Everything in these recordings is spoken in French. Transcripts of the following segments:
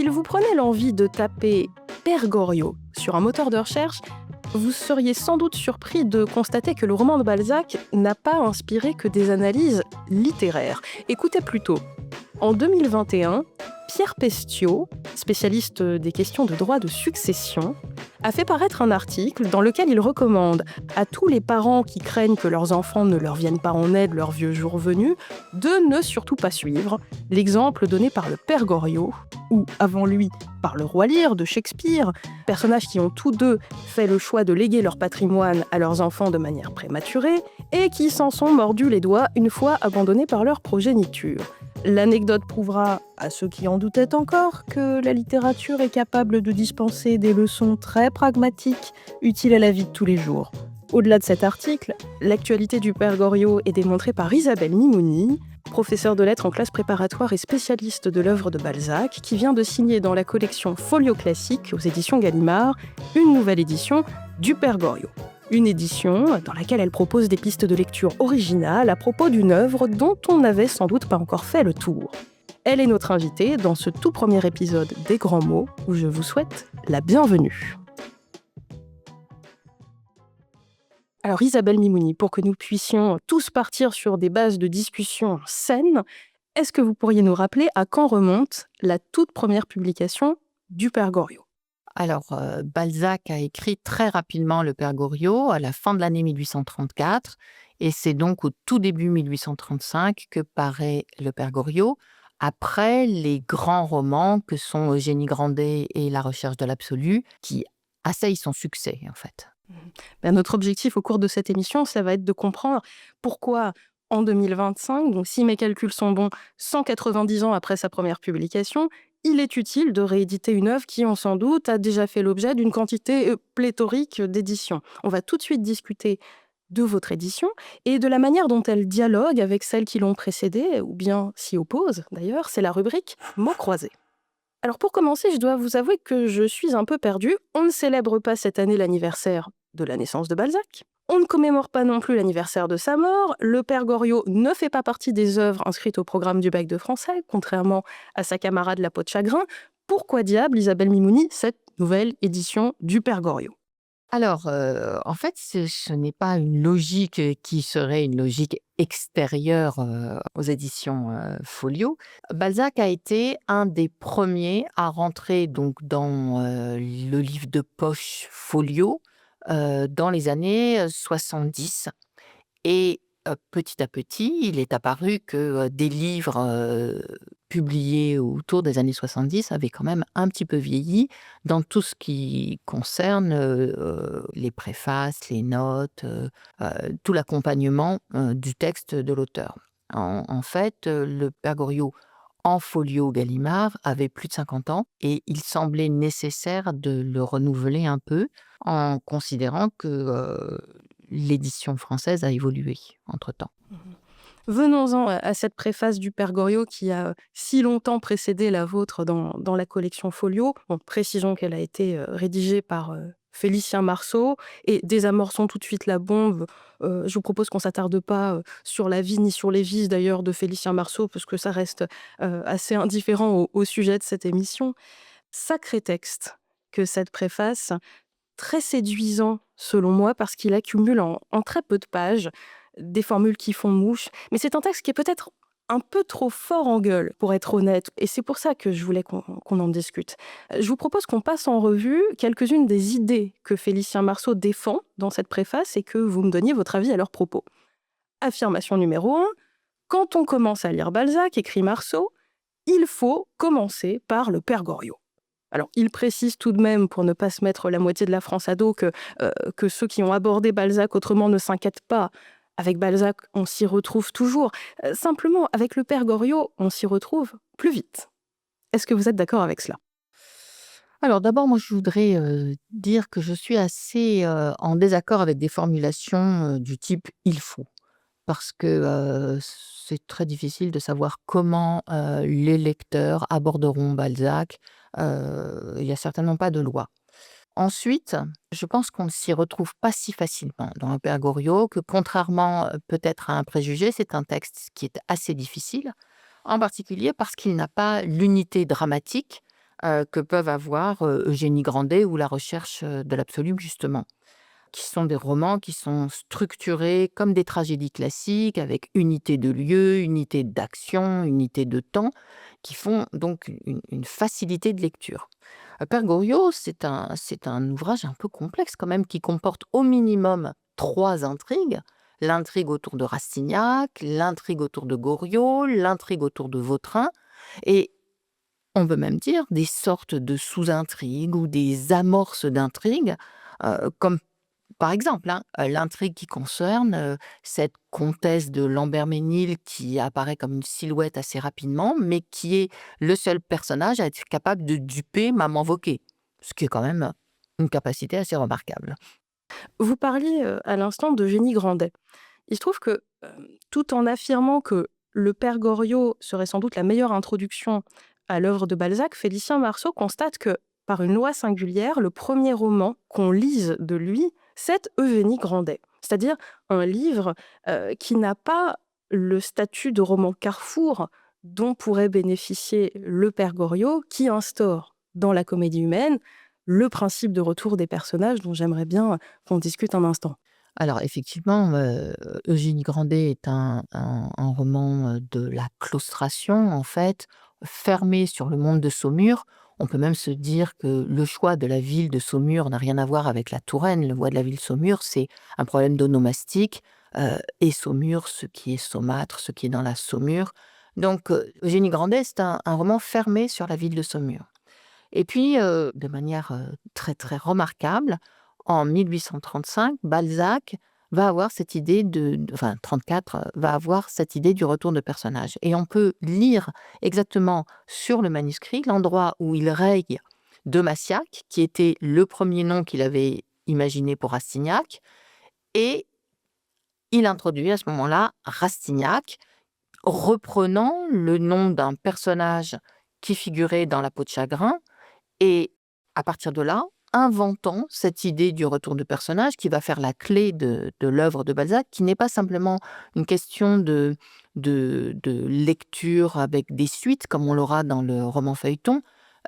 S'il vous prenait l'envie de taper Père Goriot sur un moteur de recherche, vous seriez sans doute surpris de constater que le roman de Balzac n'a pas inspiré que des analyses littéraires. Écoutez plutôt. En 2021, Pierre Pestiot, spécialiste des questions de droit de succession, a fait paraître un article dans lequel il recommande à tous les parents qui craignent que leurs enfants ne leur viennent pas en aide leurs vieux jours venus de ne surtout pas suivre l'exemple donné par le Père Goriot, ou avant lui par le Roi Lear de Shakespeare, personnages qui ont tous deux fait le choix de léguer leur patrimoine à leurs enfants de manière prématurée et qui s'en sont mordus les doigts une fois abandonnés par leur progéniture. L'anecdote prouvera, à ceux qui en doutaient encore, que la littérature est capable de dispenser des leçons très pragmatiques, utiles à la vie de tous les jours. Au-delà de cet article, l'actualité du Père Goriot est démontrée par Isabelle Mimouni, professeure de lettres en classe préparatoire et spécialiste de l'œuvre de Balzac, qui vient de signer dans la collection Folio Classique aux éditions Gallimard une nouvelle édition du Père Goriot. Une édition dans laquelle elle propose des pistes de lecture originales à propos d'une œuvre dont on n'avait sans doute pas encore fait le tour. Elle est notre invitée dans ce tout premier épisode des Grands Mots, où je vous souhaite la bienvenue. Alors Isabelle Mimouni, pour que nous puissions tous partir sur des bases de discussion saines, est-ce que vous pourriez nous rappeler à quand remonte la toute première publication du Père Goriot ? Alors, Balzac a écrit très rapidement le Père Goriot à la fin de l'année 1834 et c'est donc au tout début 1835 que paraît le Père Goriot, après les grands romans que sont Eugénie Grandet et La recherche de l'absolu, qui asseyent son succès en fait. Notre objectif au cours de cette émission, ça va être de comprendre pourquoi en 2025, donc si mes calculs sont bons, 190 ans après sa première publication, il est utile de rééditer une œuvre qui, on s'en doute, a déjà fait l'objet d'une quantité pléthorique d'éditions. On va tout de suite discuter de votre édition et de la manière dont elle dialogue avec celles qui l'ont précédée, ou bien s'y oppose d'ailleurs, c'est la rubrique mots croisés. Alors pour commencer, je dois vous avouer que je suis un peu perdue. On ne célèbre pas cette année l'anniversaire de la naissance de Balzac. On ne commémore pas non plus l'anniversaire de sa mort. Le Père Goriot ne fait pas partie des œuvres inscrites au programme du bac de français, contrairement à sa camarade La Peau de Chagrin. Pourquoi diable, Isabelle Mimouni, cette nouvelle édition du Père Goriot ? Alors, en fait, ce n'est pas une logique qui serait une logique extérieure aux éditions Folio. Balzac a été un des premiers à rentrer donc dans le livre de poche Folio dans les années 70. Et petit à petit, il est apparu que des livres publiés autour des années 70 avaient quand même un petit peu vieilli dans tout ce qui concerne les préfaces, les notes, tout l'accompagnement du texte de l'auteur. En fait, le Père Goriot en folio Gallimard avait plus de 50 ans et il semblait nécessaire de le renouveler un peu en considérant que l'édition française a évolué entre-temps. Venons-en à cette préface du Père Goriot qui a si longtemps précédé la vôtre dans la collection Folio. Bon, précisons qu'elle a été rédigée par Félicien Marceau et désamorçons tout de suite la bombe. Je vous propose qu'on ne s'attarde pas sur la vie ni sur les vices d'ailleurs de Félicien Marceau parce que ça reste assez indifférent au sujet de cette émission. Sacré texte que cette préface, très séduisant selon moi parce qu'il accumule en très peu de pages des formules qui font mouche. Mais c'est un texte qui est peut-être un peu trop fort en gueule, pour être honnête. Et c'est pour ça que je voulais qu'on en discute. Je vous propose qu'on passe en revue quelques-unes des idées que Félicien Marceau défend dans cette préface et que vous me donniez votre avis à leur propos. Affirmation numéro 1. Quand on commence à lire Balzac, écrit Marceau, il faut commencer par le Père Goriot. Alors, il précise tout de même, pour ne pas se mettre la moitié de la France à dos, que ceux qui ont abordé Balzac autrement ne s'inquiètent pas. Avec Balzac, on s'y retrouve toujours. Simplement, avec le Père Goriot, on s'y retrouve plus vite. Est-ce que vous êtes d'accord avec cela ? Alors d'abord, moi je voudrais dire que je suis assez en désaccord avec des formulations du type «il faut». Parce que c'est très difficile de savoir comment les lecteurs aborderont Balzac. Il n'y a certainement pas de loi. Ensuite, je pense qu'on ne s'y retrouve pas si facilement dans le Père Goriot, que contrairement peut-être à un préjugé, c'est un texte qui est assez difficile, en particulier parce qu'il n'a pas l'unité dramatique que peuvent avoir Eugénie Grandet ou La recherche de l'absolu, justement, qui sont des romans qui sont structurés comme des tragédies classiques, avec unité de lieu, unité d'action, unité de temps, qui font donc une facilité de lecture. Père Goriot, c'est un ouvrage un peu complexe quand même, qui comporte au minimum 3 intrigues. L'intrigue autour de Rastignac, l'intrigue autour de Goriot, l'intrigue autour de Vautrin et on peut même dire des sortes de sous-intrigues ou des amorces d'intrigues, comme par exemple, hein, l'intrigue qui concerne, cette comtesse de Lambert-Ménil qui apparaît comme une silhouette assez rapidement, mais qui est le seul personnage à être capable de duper Maman Vauquer. Ce qui est quand même une capacité assez remarquable. Vous parliez à l'instant d'Eugénie Grandet. Il se trouve que, tout en affirmant que Le Père Goriot serait sans doute la meilleure introduction à l'œuvre de Balzac, Félicien Marceau constate que, par une loi singulière, le premier roman qu'on lise de lui, c'est Eugénie Grandet. C'est-à-dire un livre, qui n'a pas le statut de roman carrefour dont pourrait bénéficier Le Père Goriot, qui instaure dans la comédie humaine le principe de retour des personnages dont j'aimerais bien qu'on discute un instant. Alors effectivement, Eugénie Grandet est un roman, de la claustration en fait, fermé sur le monde de Saumur. On peut même se dire que le choix de la ville de Saumur n'a rien à voir avec la Touraine. Le choix de la ville de Saumur, c'est un problème d'onomastique, et Saumur, ce qui est Saumâtre, ce qui est dans la Saumur. Donc, Eugénie Grandet, c'est un roman fermé sur la ville de Saumur. Et puis, de manière, très, très remarquable, en 1835, Balzac va avoir cette idée enfin 34, va avoir cette idée du retour de personnage et on peut lire exactement sur le manuscrit l'endroit où il règne de Massiac, qui était le premier nom qu'il avait imaginé pour Rastignac et il introduit à ce moment-là Rastignac, reprenant le nom d'un personnage qui figurait dans La peau de chagrin et à partir de là, inventant cette idée du retour de personnage qui va faire la clé de l'œuvre de Balzac, qui n'est pas simplement une question de lecture avec des suites, comme on l'aura dans le roman feuilleton,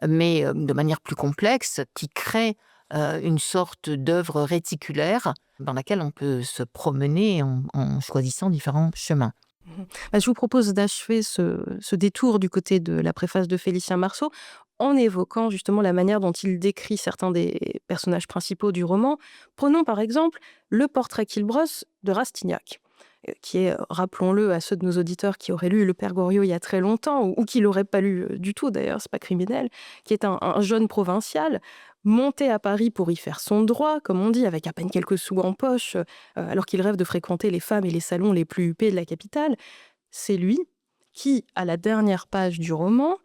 mais de manière plus complexe, qui crée une sorte d'œuvre réticulaire dans laquelle on peut se promener en choisissant différents chemins. Mmh. Bah, je vous propose d'achever ce détour du côté de la préface de Félicien Marceau en évoquant justement la manière dont il décrit certains des personnages principaux du roman. Prenons par exemple le portrait qu'il brosse de Rastignac, qui est, rappelons-le à ceux de nos auditeurs qui auraient lu Le Père Goriot il y a très longtemps ou qui l'auraient pas lu, du tout d'ailleurs, c'est pas criminel, qui est un jeune provincial monté à Paris pour y faire son droit, comme on dit, avec à peine quelques sous en poche, alors qu'il rêve de fréquenter les femmes et les salons les plus huppés de la capitale. C'est lui qui, à la dernière page du roman,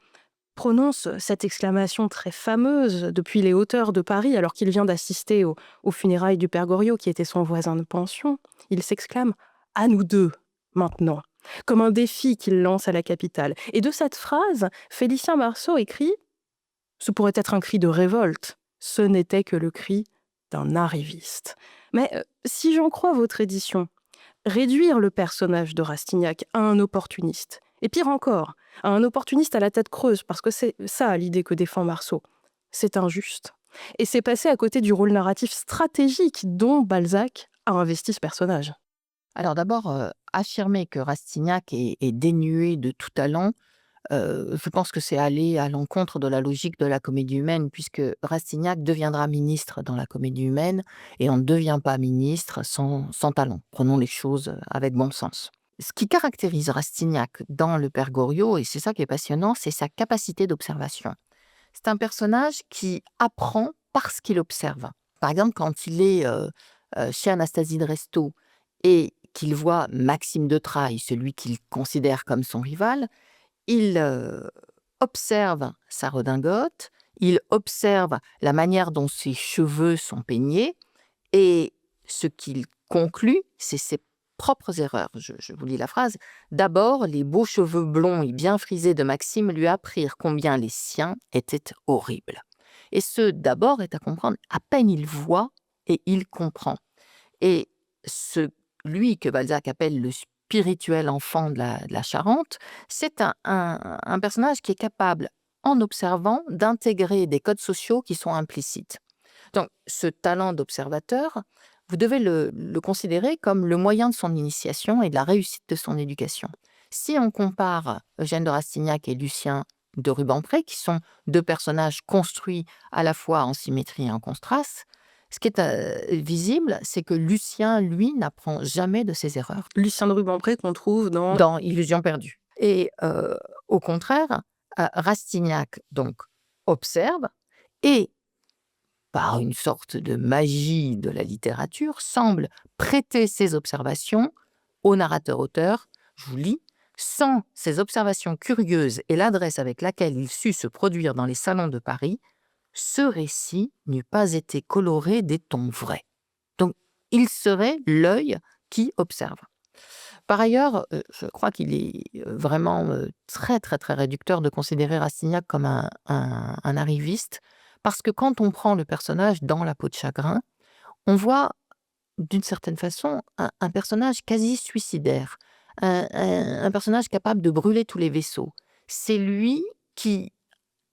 prononce cette exclamation très fameuse depuis les hauteurs de Paris, alors qu'il vient d'assister aux funérailles du père Goriot, qui était son voisin de pension. Il s'exclame «À nous deux, maintenant», comme un défi qu'il lance à la capitale. Et de cette phrase, Félicien Marceau écrit «Ce pourrait être un cri de révolte, ce n'était que le cri d'un arriviste». Mais si j'en crois votre édition, réduire le personnage de Rastignac à un opportuniste, et pire encore, à un opportuniste à la tête creuse, parce que c'est ça l'idée que défend Marceau, c'est injuste. Et c'est passer à côté du rôle narratif stratégique dont Balzac a investi ce personnage. Alors d'abord, affirmer que Rastignac est dénué de tout talent, je pense que c'est aller à l'encontre de la logique de la comédie humaine puisque Rastignac deviendra ministre dans la comédie humaine et on ne devient pas ministre sans talent. Prenons les choses, avec bon sens. Ce qui caractérise Rastignac dans Le Père Goriot et c'est ça qui est passionnant, c'est sa capacité d'observation. C'est un personnage qui apprend parce qu'il observe. Par exemple, quand il est, chez Anastasie de Restaud et qu'il voit Maxime de Trailles, celui qu'il considère comme son rival, il, observe sa redingote, il observe la manière dont ses cheveux sont peignés et ce qu'il conclut, c'est ses propres erreurs. Je vous lis la phrase: «D'abord, les beaux cheveux blonds et bien frisés de Maxime lui apprirent combien les siens étaient horribles» et ce «d'abord» est à comprendre à peine il voit et il comprend et lui que Balzac appelle le spirituel enfant de la Charente, c'est un personnage qui est capable en observant, d'intégrer des codes sociaux qui sont implicites. Donc, ce talent d'observateur, vous devez le considérer comme le moyen de son initiation et de la réussite de son éducation. Si on compare Eugène de Rastignac et Lucien de Rubempré, qui sont deux personnages construits à la fois en symétrie et en contraste, ce qui est visible, c'est que Lucien, lui, n'apprend jamais de ses erreurs Lucien de Rubempré qu'on trouve dans dans Illusion perdue. Et au contraire, Rastignac donc observe et, par une sorte de magie de la littérature, semble prêter ses observations au narrateur-auteur. Je vous lis. Sans ces observations curieuses et l'adresse avec laquelle il sut se produire dans les salons de Paris, ce récit n'eût pas été coloré des tons vrais. Donc, il serait l'œil qui observe. Par ailleurs, je crois qu'il est vraiment très, très, très réducteur de considérer Rastignac comme un arriviste, parce que quand on prend le personnage dans La peau de chagrin, on voit d'une certaine façon un personnage quasi suicidaire, un personnage capable de brûler tous les vaisseaux. C'est lui qui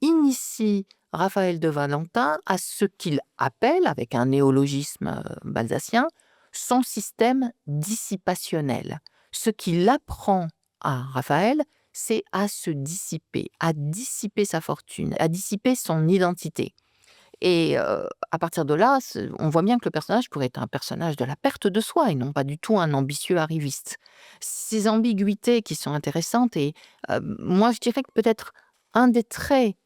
initie Raphaël de Valentin à ce qu'il appelle, avec un néologisme balzacien, son système dissipationnel. Ce qu'il apprend à Raphaël, c'est à se dissiper, à dissiper sa fortune, à dissiper son identité. Et à partir de là, on voit bien que le personnage pourrait être un personnage de la perte de soi et non pas du tout un ambitieux arriviste. Ces ambiguïtés qui sont intéressantes et moi je dirais que peut-être un des traits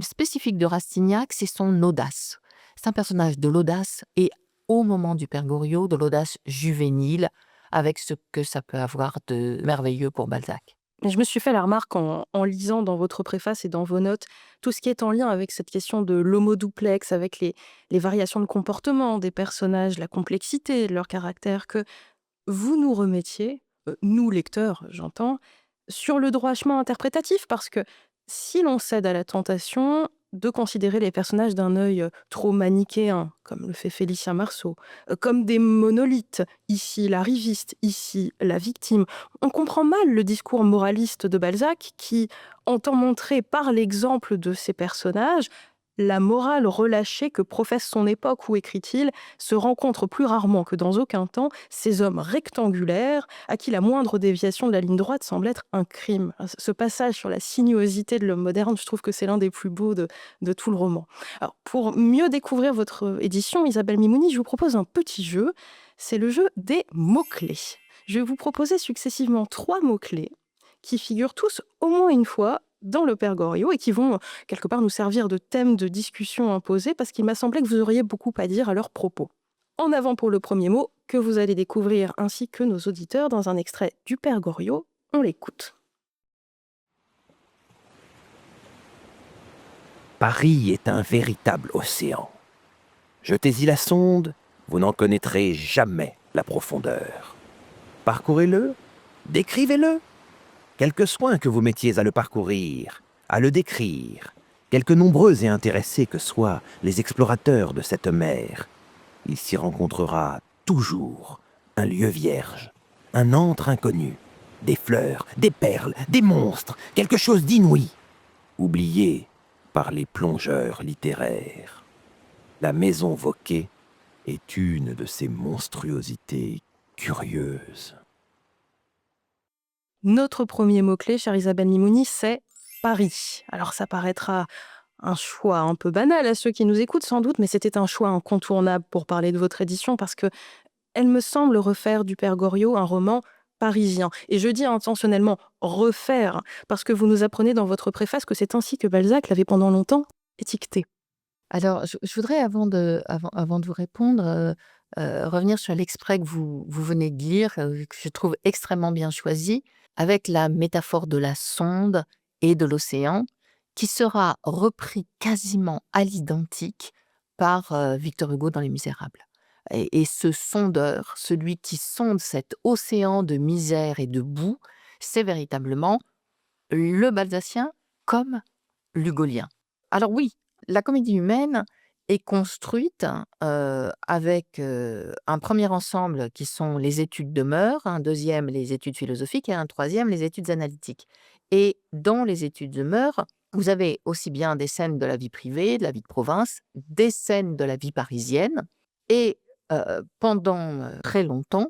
spécifiques de Rastignac, c'est son audace. C'est un personnage de l'audace et au moment du Père Goriot, de l'audace juvénile, avec ce que ça peut avoir de merveilleux pour Balzac. Mais je me suis fait la remarque en lisant dans votre préface et dans vos notes, tout ce qui est en lien avec cette question de l'homo-duplex, avec les variations de comportement des personnages, la complexité de leur caractère, que vous nous remettiez, nous lecteurs, j'entends, sur le droit chemin interprétatif, parce que si l'on cède à la tentation de considérer les personnages d'un œil trop manichéen, comme le fait Félicien Marceau, comme des monolithes, ici l'arriviste, ici la victime, on comprend mal le discours moraliste de Balzac qui entend montrer par l'exemple de ces personnages la morale relâchée que professe son époque où, écrit-il, se rencontrent plus rarement que dans aucun temps ces hommes rectangulaires à qui la moindre déviation de la ligne droite semble être un crime. Ce passage sur la sinuosité de l'homme moderne, je trouve que c'est l'un des plus beaux de tout le roman. Alors, pour mieux découvrir votre édition, Isabelle Mimouni, je vous propose un petit jeu. C'est le jeu des mots-clés. Je vais vous proposer successivement 3 mots-clés qui figurent tous au moins une fois dans le Père Goriot et qui vont quelque part nous servir de thème de discussion imposé parce qu'il m'a semblé que vous auriez beaucoup à dire à leur propos. En avant pour le premier mot que vous allez découvrir ainsi que nos auditeurs dans un extrait du Père Goriot. On l'écoute. Paris est un véritable océan. Jetez-y la sonde, vous n'en connaîtrez jamais la profondeur. Parcourez-le, décrivez-le. Quelque soin que vous mettiez à le parcourir, à le décrire, quelque nombreux et intéressés que soient les explorateurs de cette mer, il s'y rencontrera toujours un lieu vierge, un antre inconnu, des fleurs, des perles, des monstres, quelque chose d'inouï, oublié par les plongeurs littéraires. La maison Vauquer est une de ces monstruosités curieuses. Notre premier mot-clé, chère Isabelle Mimouni, c'est Paris. Alors ça paraîtra un choix un peu banal à ceux qui nous écoutent sans doute, mais c'était un choix incontournable pour parler de votre édition parce que elle me semble refaire du Père Goriot un roman parisien. Et je dis intentionnellement refaire, parce que vous nous apprenez dans votre préface que c'est ainsi que Balzac l'avait pendant longtemps étiqueté. Alors, je voudrais, avant de vous répondre, revenir sur l'extrait que vous venez de lire, que je trouve extrêmement bien choisi, avec la métaphore de la sonde et de l'océan, qui sera repris quasiment à l'identique par Victor Hugo dans Les Misérables. Et ce sondeur, celui qui sonde cet océan de misère et de boue, c'est véritablement le Balzacien comme l'Hugolien. Alors oui, la comédie humaine est construite avec un premier ensemble qui sont les études de mœurs, un deuxième les études philosophiques et un troisième les études analytiques. Et dans les études de mœurs, Vous avez aussi bien des scènes de la vie privée, de la vie de province, des scènes de la vie parisienne. Et pendant très longtemps,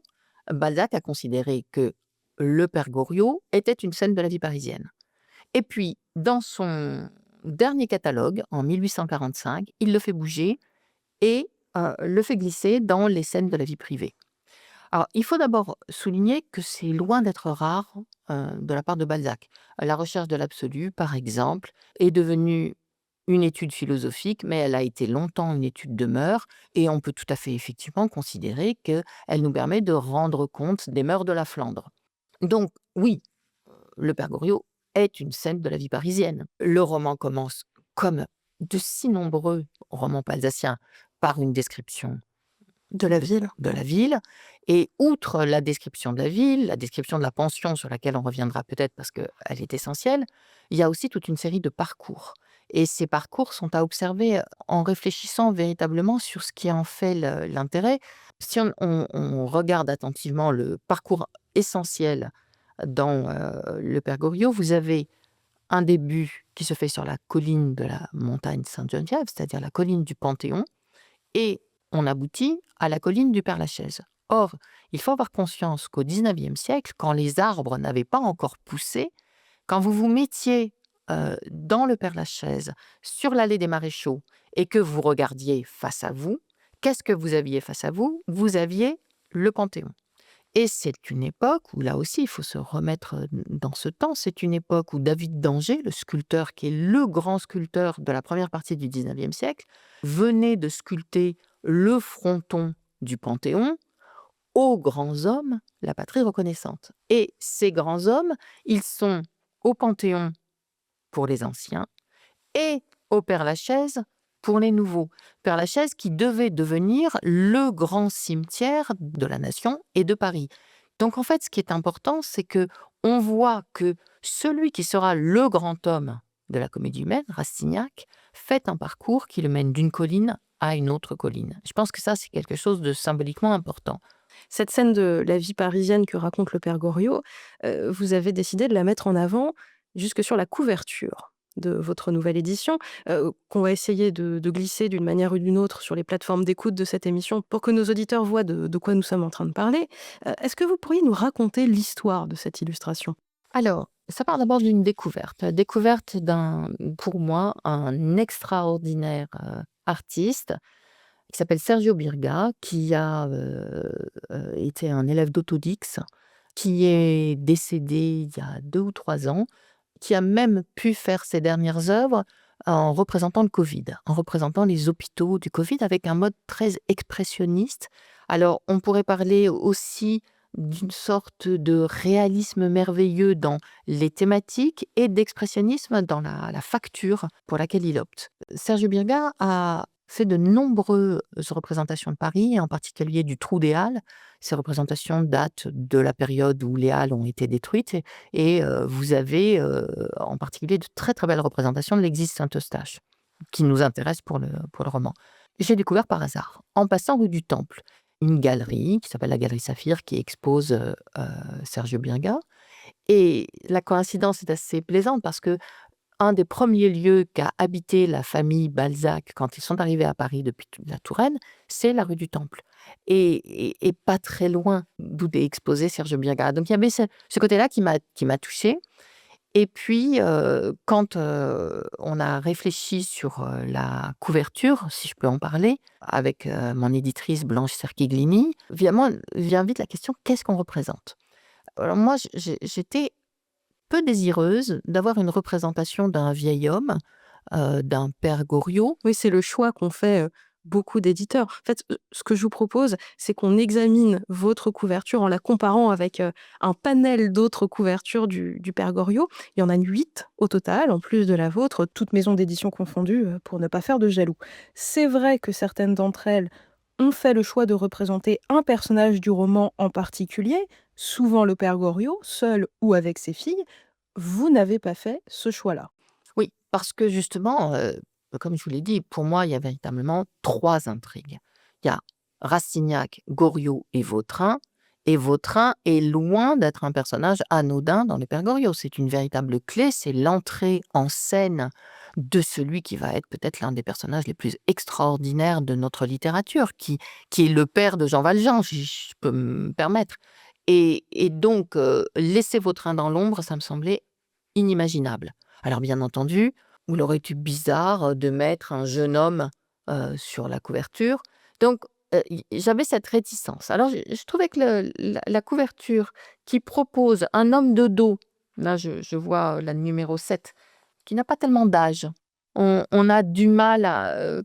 Balzac a considéré que le Père Goriot était une scène de la vie parisienne. Et puis, dans son dernier catalogue, en 1845, il le fait bouger et le fait glisser dans les scènes de la vie privée. Alors, il faut d'abord souligner que c'est loin d'être rare de la part de Balzac. La recherche de l'absolu, par exemple, est devenue une étude philosophique, mais elle a été longtemps une étude de mœurs, et on peut tout à fait effectivement considérer qu'elle nous permet de rendre compte des mœurs de la Flandre. Donc, oui, le Père Goriot est une scène de la vie parisienne. Le roman commence, comme de si nombreux romans alsaciens, par une description De la ville. de la ville. Et outre la description de la ville, la description de la pension sur laquelle on reviendra peut-être parce qu'elle est essentielle, il y a aussi toute une série de parcours. Et ces parcours sont à observer en réfléchissant véritablement sur ce qui en fait l'intérêt. Si on regarde attentivement le parcours essentiel dans le Père Goriot, vous avez un début qui se fait sur la colline de la montagne Sainte-Geneviève, c'est-à-dire la colline du Panthéon, et on aboutit à la colline du Père-Lachaise. Or, il faut avoir conscience qu'au XIXe siècle, quand les arbres n'avaient pas encore poussé, quand vous vous mettiez dans le Père-Lachaise, sur l'allée des Maréchaux, et que vous regardiez face à vous, qu'est-ce que vous aviez face à vous? Vous aviez le Panthéon. Et c'est une époque où, là aussi, il faut se remettre dans ce temps, c'est une époque où David d'Angers, le sculpteur qui est le grand sculpteur de la première partie du XIXe siècle, venait de sculpter le fronton du Panthéon aux grands hommes, la patrie reconnaissante. Et ces grands hommes, ils sont au Panthéon pour les anciens et au Père-Lachaise pour les nouveaux. Père-Lachaise qui devait devenir le grand cimetière de la nation et de Paris. Donc en fait, ce qui est important, c'est que on voit que celui qui sera le grand homme de la comédie humaine, Rastignac, fait un parcours qui le mène d'une colline à une autre colline. Je pense que ça, c'est quelque chose de symboliquement important. Cette scène de la vie parisienne que raconte le Père Goriot, vous avez décidé de la mettre en avant jusque sur la couverture de votre nouvelle édition, qu'on va essayer de glisser d'une manière ou d'une autre sur les plateformes d'écoute de cette émission pour que nos auditeurs voient de quoi nous sommes en train de parler. Est-ce que vous pourriez nous raconter l'histoire de cette illustration? Alors, ça part d'abord d'une découverte. La découverte d'un, pour moi, un extraordinaire artiste qui s'appelle Sergio Birga, qui a été un élève d'Autodix, qui est décédé il y a 2 ou 3 ans, qui a même pu faire ses dernières œuvres en représentant le Covid, en représentant les hôpitaux du Covid avec un mode très expressionniste. Alors, on pourrait parler aussi d'une sorte de réalisme merveilleux dans les thématiques et d'expressionnisme dans la facture pour laquelle il opte. Sergio Birga a fait de nombreuses représentations de Paris, et en particulier du Trou des Halles. Ces représentations datent de la période où les halles ont été détruites et vous avez en particulier de très très belles représentations de l'église Saint-Eustache qui nous intéressent pour le roman. J'ai découvert par hasard, en passant rue du Temple, une galerie qui s'appelle la Galerie Saphir qui expose Sergio Birga. Et la coïncidence est assez plaisante parce que un des premiers lieux qu'a habité la famille Balzac quand ils sont arrivés à Paris depuis la Touraine, c'est la rue du Temple. Et pas très loin d'où est exposé Sergio Birga. Donc il y avait ce côté-là qui m'a touchée. Et puis, quand on a réfléchi sur la couverture, si je peux en parler, avec mon éditrice Blanche Cerchiglini, évidemment, vient vite la question: qu'est-ce qu'on représente? Alors moi, j'étais peu désireuse d'avoir une représentation d'un vieil homme, d'un Père Goriot. Oui, c'est le choix qu'ont fait, beaucoup d'éditeurs. En fait, ce que je vous propose, c'est qu'on examine votre couverture en la comparant avec, un panel d'autres couvertures du Père Goriot. Il y en a 8 au total, en plus de la vôtre, toutes maisons d'édition confondues, pour ne pas faire de jaloux. C'est vrai que certaines d'entre elles ont fait le choix de représenter un personnage du roman en particulier, souvent le Père Goriot, seul ou avec ses filles. Vous n'avez pas fait ce choix-là. Oui, parce que justement, comme je vous l'ai dit, pour moi, il y a véritablement 3 intrigues. Il y a Rastignac, Goriot et Vautrin, Et Vautrin est loin d'être un personnage anodin dans les Pères Goriot. C'est une véritable clé, c'est l'entrée en scène de celui qui va être peut-être l'un des personnages les plus extraordinaires de notre littérature, qui est le père de Jean Valjean, si je peux me permettre. Et donc, laisser Vautrin dans l'ombre, ça me semblait inimaginable. Alors bien entendu, il aurait été bizarre de mettre un jeune homme sur la couverture. Donc, j'avais cette réticence. Alors, je trouvais que la couverture qui propose un homme de dos, là je vois la numéro 7, qui n'a pas tellement d'âge. On a du mal à...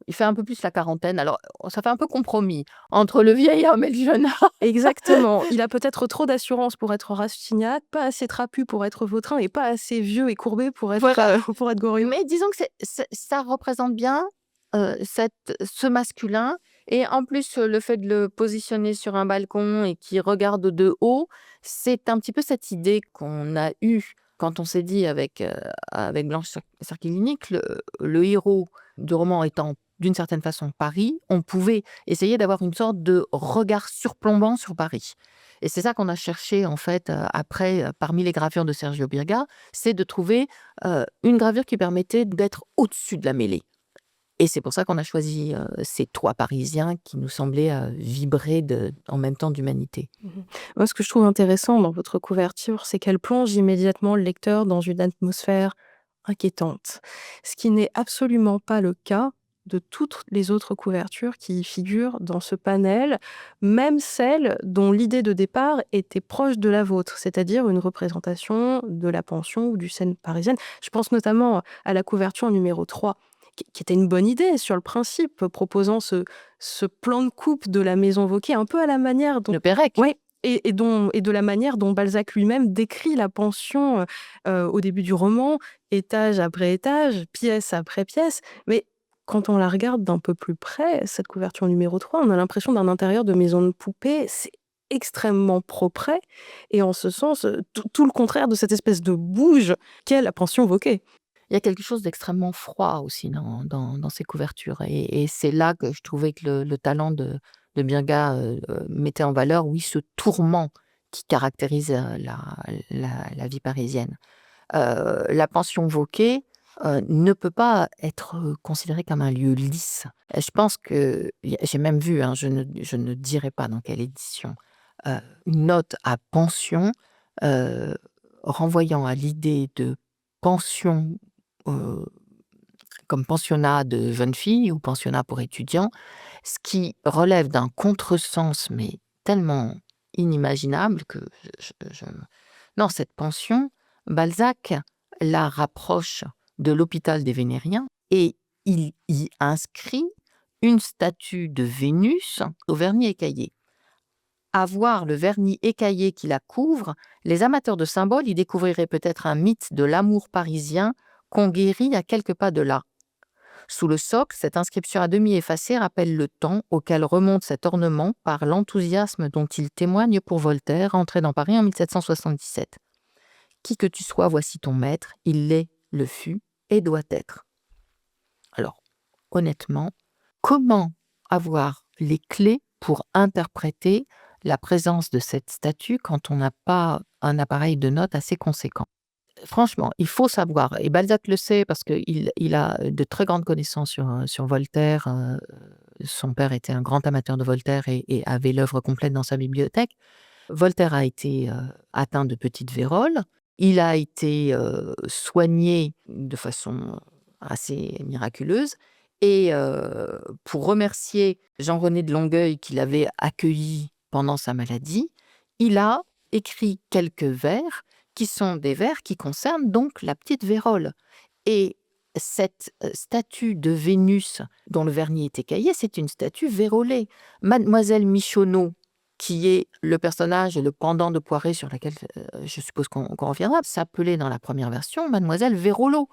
il fait un peu plus la quarantaine, alors ça fait un peu compromis entre le vieil homme et le jeune homme. Exactement. Il a peut-être trop d'assurance pour être Rastignac, pas assez trapu pour être Vautrin et pas assez vieux et courbé pour être, Voilà. pour être Goriot. Mais disons que ça représente bien ce masculin. Et en plus, le fait de le positionner sur un balcon et qu'il regarde de haut, c'est un petit peu cette idée qu'on a eue quand on s'est dit avec Blanche Cerquilini que le héros du roman étant d'une certaine façon Paris, on pouvait essayer d'avoir une sorte de regard surplombant sur Paris. Et c'est ça qu'on a cherché en fait après, parmi les gravures de Sergio Birga, c'est de trouver une gravure qui permettait d'être au-dessus de la mêlée. Et c'est pour ça qu'on a choisi ces toits parisiens qui nous semblaient vibrer en même temps d'humanité. Moi, ce que je trouve intéressant dans votre couverture, c'est qu'elle plonge immédiatement le lecteur dans une atmosphère inquiétante, ce qui n'est absolument pas le cas de toutes les autres couvertures qui figurent dans ce panel, même celles dont l'idée de départ était proche de la vôtre, c'est-à-dire une représentation de la pension ou du Seine parisienne. Je pense notamment à la couverture numéro 3, qui était une bonne idée sur le principe, proposant ce plan de coupe de la maison Vauquer, un peu à la manière dont... Le Pérec. Ouais, et de la manière dont Balzac lui-même décrit la pension au début du roman, étage après étage, pièce après pièce. Mais quand on la regarde d'un peu plus près, cette couverture numéro 3, on a l'impression d'un intérieur de maison de poupée. C'est extrêmement propre et en ce sens, tout le contraire de cette espèce de bouge qu'est la pension Vauquer. Il y a quelque chose d'extrêmement froid aussi dans ces couvertures. Et c'est là que je trouvais que le talent de Birga mettait en valeur, oui, ce tourment qui caractérise la vie parisienne. La pension Vauquer ne peut pas être considérée comme un lieu lisse. Je pense que, j'ai même vu, hein, je ne dirai pas dans quelle édition, une note à pension renvoyant à l'idée de pension comme pensionnat de jeunes filles ou pensionnat pour étudiants, ce qui relève d'un contresens, mais tellement inimaginable que non, cette pension, Balzac la rapproche de l'hôpital des Vénériens et il y inscrit une statue de Vénus au vernis écaillé. À voir le vernis écaillé qui la couvre, les amateurs de symboles y découvriraient peut-être un mythe de l'amour parisien qu'on guérit à quelques pas de là. Sous le socle, cette inscription à demi effacée rappelle le temps auquel remonte cet ornement par l'enthousiasme dont il témoigne pour Voltaire, entré dans Paris en 1777. Qui que tu sois, voici ton maître, il l'est, le fut et doit être. Alors, honnêtement, comment avoir les clés pour interpréter la présence de cette statue quand on n'a pas un appareil de notes assez conséquent? Franchement, il faut savoir, et Balzac le sait parce qu'il a de très grandes connaissances sur Voltaire. Son père était un grand amateur de Voltaire et avait l'œuvre complète dans sa bibliothèque. Voltaire a été atteint de petite vérole. Il a été soigné de façon assez miraculeuse. Et pour remercier Jean-René de Longueuil qui l'avait accueilli pendant sa maladie, il a écrit quelques vers qui sont des vers qui concernent donc la petite vérole. Et cette statue de Vénus dont le vernis est écaillé, c'est une statue vérolée. Mademoiselle Michonneau, qui est le personnage, le pendant de Poiré sur laquelle je suppose qu'on reviendra, s'appelait dans la première version Mademoiselle Vérolot.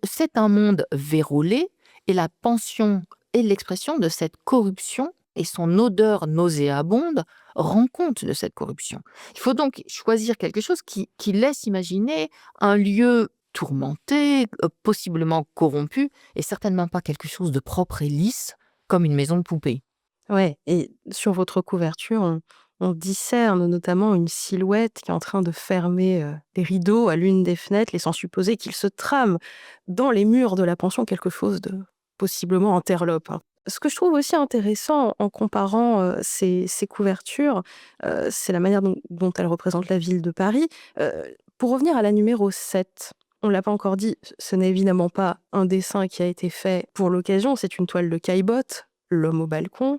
C'est un monde vérolé et la pension est l'expression de cette corruption et son odeur nauséabonde rend compte de cette corruption. Il faut donc choisir quelque chose qui laisse imaginer un lieu tourmenté, possiblement corrompu, et certainement pas quelque chose de propre et lisse comme une maison de poupée. Ouais, et sur votre couverture, On discerne notamment une silhouette qui est en train de fermer les rideaux à l'une des fenêtres, laissant supposer qu'il se trame dans les murs de la pension quelque chose de possiblement interlope, hein. Ce que je trouve aussi intéressant en comparant ces couvertures, c'est la manière dont elles représentent la ville de Paris. Pour revenir à la numéro 7, on ne l'a pas encore dit, ce n'est évidemment pas un dessin qui a été fait pour l'occasion, c'est une toile de Caillebotte, L'homme au balcon.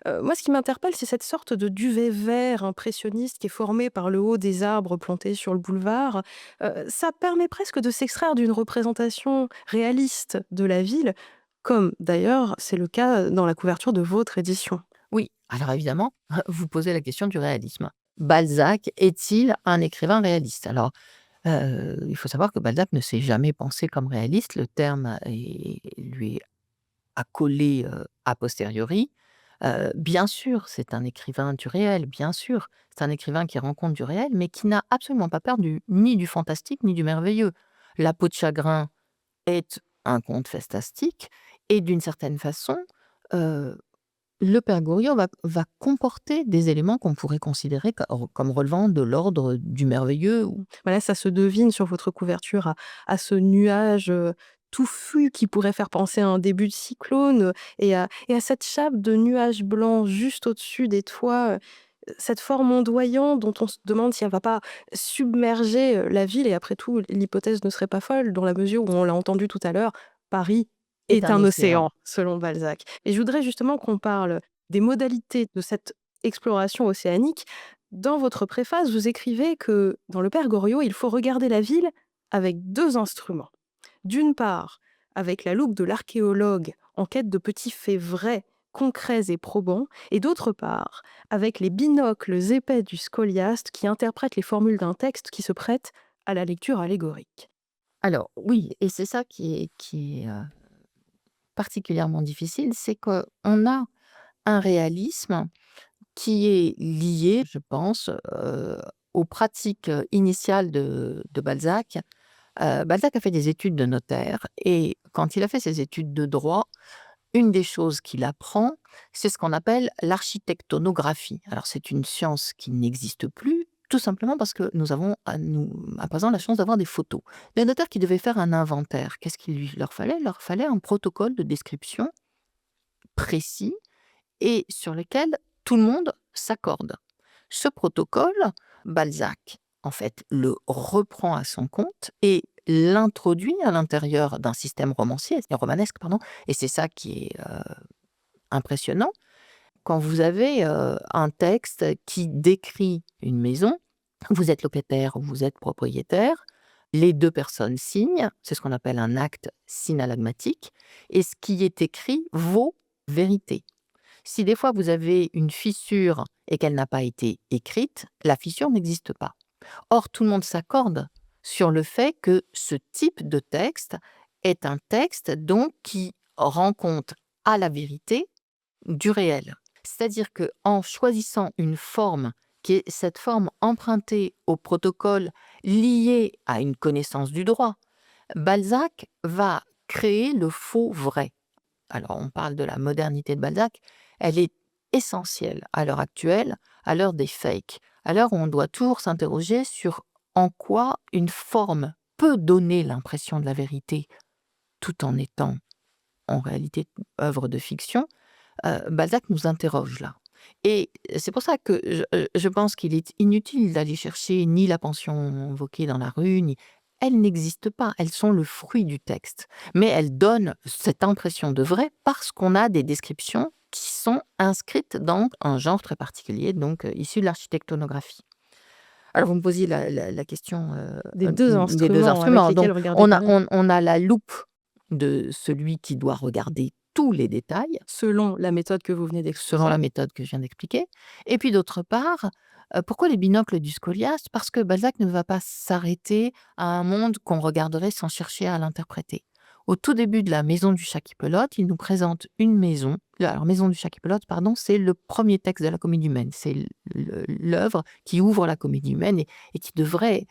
Moi, ce qui m'interpelle, c'est cette sorte de duvet vert impressionniste qui est formé par le haut des arbres plantés sur le boulevard. Ça permet presque de s'extraire d'une représentation réaliste de la ville, comme d'ailleurs c'est le cas dans la couverture de votre édition. Oui, alors évidemment, vous posez la question du réalisme. Balzac est-il un écrivain réaliste? Alors, il faut savoir que Balzac ne s'est jamais pensé comme réaliste. Le terme lui est accolé a posteriori. Bien sûr, c'est un écrivain du réel, bien sûr. C'est un écrivain qui rend compte du réel, mais qui n'a absolument pas peur ni du fantastique, ni du merveilleux. La peau de chagrin est un conte fantastique, et d'une certaine façon, euh, le Père Goriot va comporter des éléments qu'on pourrait considérer comme relevant de l'ordre du merveilleux. Voilà, ça se devine sur votre couverture à ce nuage touffu qui pourrait faire penser à un début de cyclone et à cette chape de nuages blancs juste au-dessus des toits. Cette forme ondoyante dont on se demande si elle va pas submerger la ville. Et après tout, l'hypothèse ne serait pas folle dans la mesure où on l'a entendu tout à l'heure, Paris Est est un un océan. océan, selon Balzac. Et je voudrais justement qu'on parle des modalités de cette exploration océanique. Dans votre préface, vous écrivez que dans Le Père Goriot, il faut regarder la ville avec deux instruments. D'une part, avec la loupe de l'archéologue en quête de petits faits vrais, concrets et probants, et d'autre part, avec les binocles épais du scoliaste qui interprète les formules d'un texte qui se prête à la lecture allégorique. Alors oui, et c'est ça qui est particulièrement difficile, c'est qu'on a un réalisme qui est lié, je pense, aux pratiques initiales de Balzac. Balzac a fait des études de notaire, et quand il a fait ses études de droit, une des choses qu'il apprend, c'est ce qu'on appelle l'architectonographie. Alors c'est une science qui n'existe plus, tout simplement parce que nous avons à présent la chance d'avoir des photos. Les notaires qui devaient faire un inventaire, qu'est-ce qu'il leur fallait? Il leur fallait un protocole de description précis et sur lequel tout le monde s'accorde. Ce protocole, Balzac, en fait, le reprend à son compte et l'introduit à l'intérieur d'un système romanesque, pardon, et c'est ça qui est impressionnant. Quand vous avez un texte qui décrit une maison, vous êtes locataire ou vous êtes propriétaire, les deux personnes signent, c'est ce qu'on appelle un acte synalagmatique, et ce qui est écrit vaut vérité. Si des fois vous avez une fissure et qu'elle n'a pas été écrite, la fissure n'existe pas. Or, tout le monde s'accorde sur le fait que ce type de texte est un texte donc qui rend compte à la vérité du réel. C'est-à-dire que en choisissant une forme qui est cette forme empruntée au protocole lié à une connaissance du droit, Balzac va créer le faux vrai. Alors, on parle de la modernité de Balzac, elle est essentielle à l'heure actuelle, à l'heure des fakes, à l'heure où on doit toujours s'interroger sur en quoi une forme peut donner l'impression de la vérité tout en étant en réalité œuvre de fiction. Balzac nous interroge là. Et c'est pour ça que je pense qu'il est inutile d'aller chercher ni la pension invoquée dans la rue, ni... Elles n'existent pas, elles sont le fruit du texte. Mais elles donnent cette impression de vrai parce qu'on a des descriptions qui sont inscrites dans un genre très particulier, donc issu de l'architectonographie. Alors vous me posiez la question Des deux des deux instruments avec instruments. Donc lesquels regarder Paris, on a la loupe de celui qui doit regarder tous les détails, selon la méthode que vous venez selon d'exposer. la méthode que je viens d'expliquer. Et puis d'autre part, pourquoi les binocles du scoliaste? Parce que Balzac ne va pas s'arrêter à un monde qu'on regarderait sans chercher à l'interpréter. Au tout début de la Maison du chat qui pelote, il nous présente une maison. Alors, Maison du chat qui pelote, pardon, c'est le premier texte de la Comédie humaine. C'est l'œuvre qui ouvre la Comédie humaine et qui devrait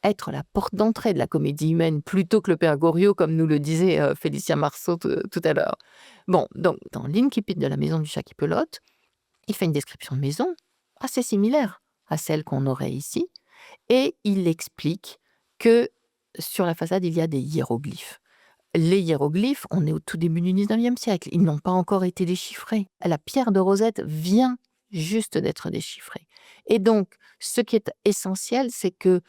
être la porte d'entrée de la comédie humaine plutôt que le Père Goriot, comme nous le disait Félicien Marceau tout à l'heure. Bon, donc, dans l'incipit de la Maison du chat qui pelote, il fait une description de maison. assez similaires à celles qu'on aurait ici. Et il explique que sur la façade, il y a des hiéroglyphes. Les hiéroglyphes, on est au tout début du 19e siècle, ils n'ont pas encore été déchiffrés. La pierre de Rosette vient juste d'être déchiffrée. Et donc, ce qui est essentiel, c'est que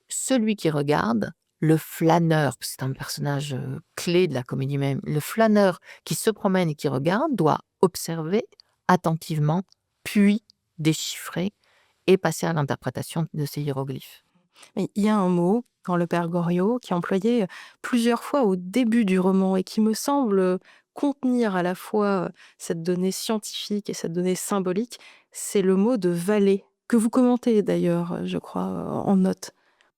celui qui regarde, le flâneur, parce que c'est un personnage clé de la comédie même, le flâneur qui se promène et qui regarde doit observer attentivement, puis déchiffrer et passer à l'interprétation de ces hiéroglyphes. Mais il y a un mot dans Le Père Goriot qui est employé plusieurs fois au début du roman et qui me semble contenir à la fois cette donnée scientifique et cette donnée symbolique, c'est le mot de vallée, que vous commentez d'ailleurs, je crois, en note.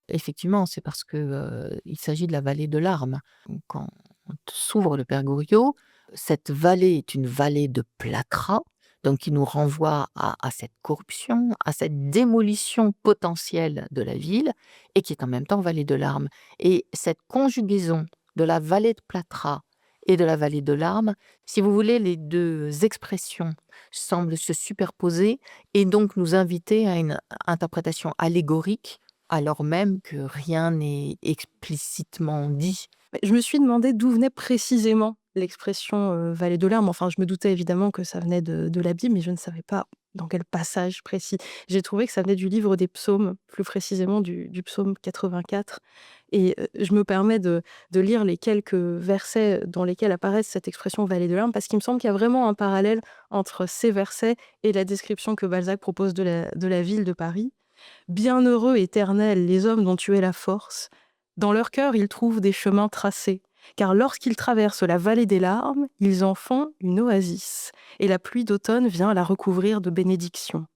Effectivement, c'est parce que, il s'agit de la vallée de larmes. Quand s'ouvre le Père Goriot, cette vallée est une vallée de plâtras, donc qui nous renvoie à cette corruption, à cette démolition potentielle de la ville et qui est en même temps vallée de larmes. Et cette conjugaison de la vallée de plâtras et de la vallée de larmes, si vous voulez, les 2 expressions semblent se superposer et donc nous inviter à une interprétation allégorique alors même que rien n'est explicitement dit. Mais je me suis demandé d'où venait précisément l'expression vallée de larmes. Enfin, je me doutais évidemment que ça venait de la Bible, mais je ne savais pas dans quel passage précis. J'ai trouvé que ça venait du livre des psaumes, plus précisément du psaume 84. Et je me permets de lire les quelques versets dans lesquels apparaît cette expression vallée de larmes, parce qu'il me semble qu'il y a vraiment un parallèle entre ces versets et la description que Balzac propose de la ville de Paris. Bienheureux éternel, les hommes dont tu es la force. Dans leur cœur, ils trouvent des chemins tracés, car lorsqu'ils traversent la vallée des larmes, ils en font une oasis, et la pluie d'automne vient la recouvrir de bénédictions.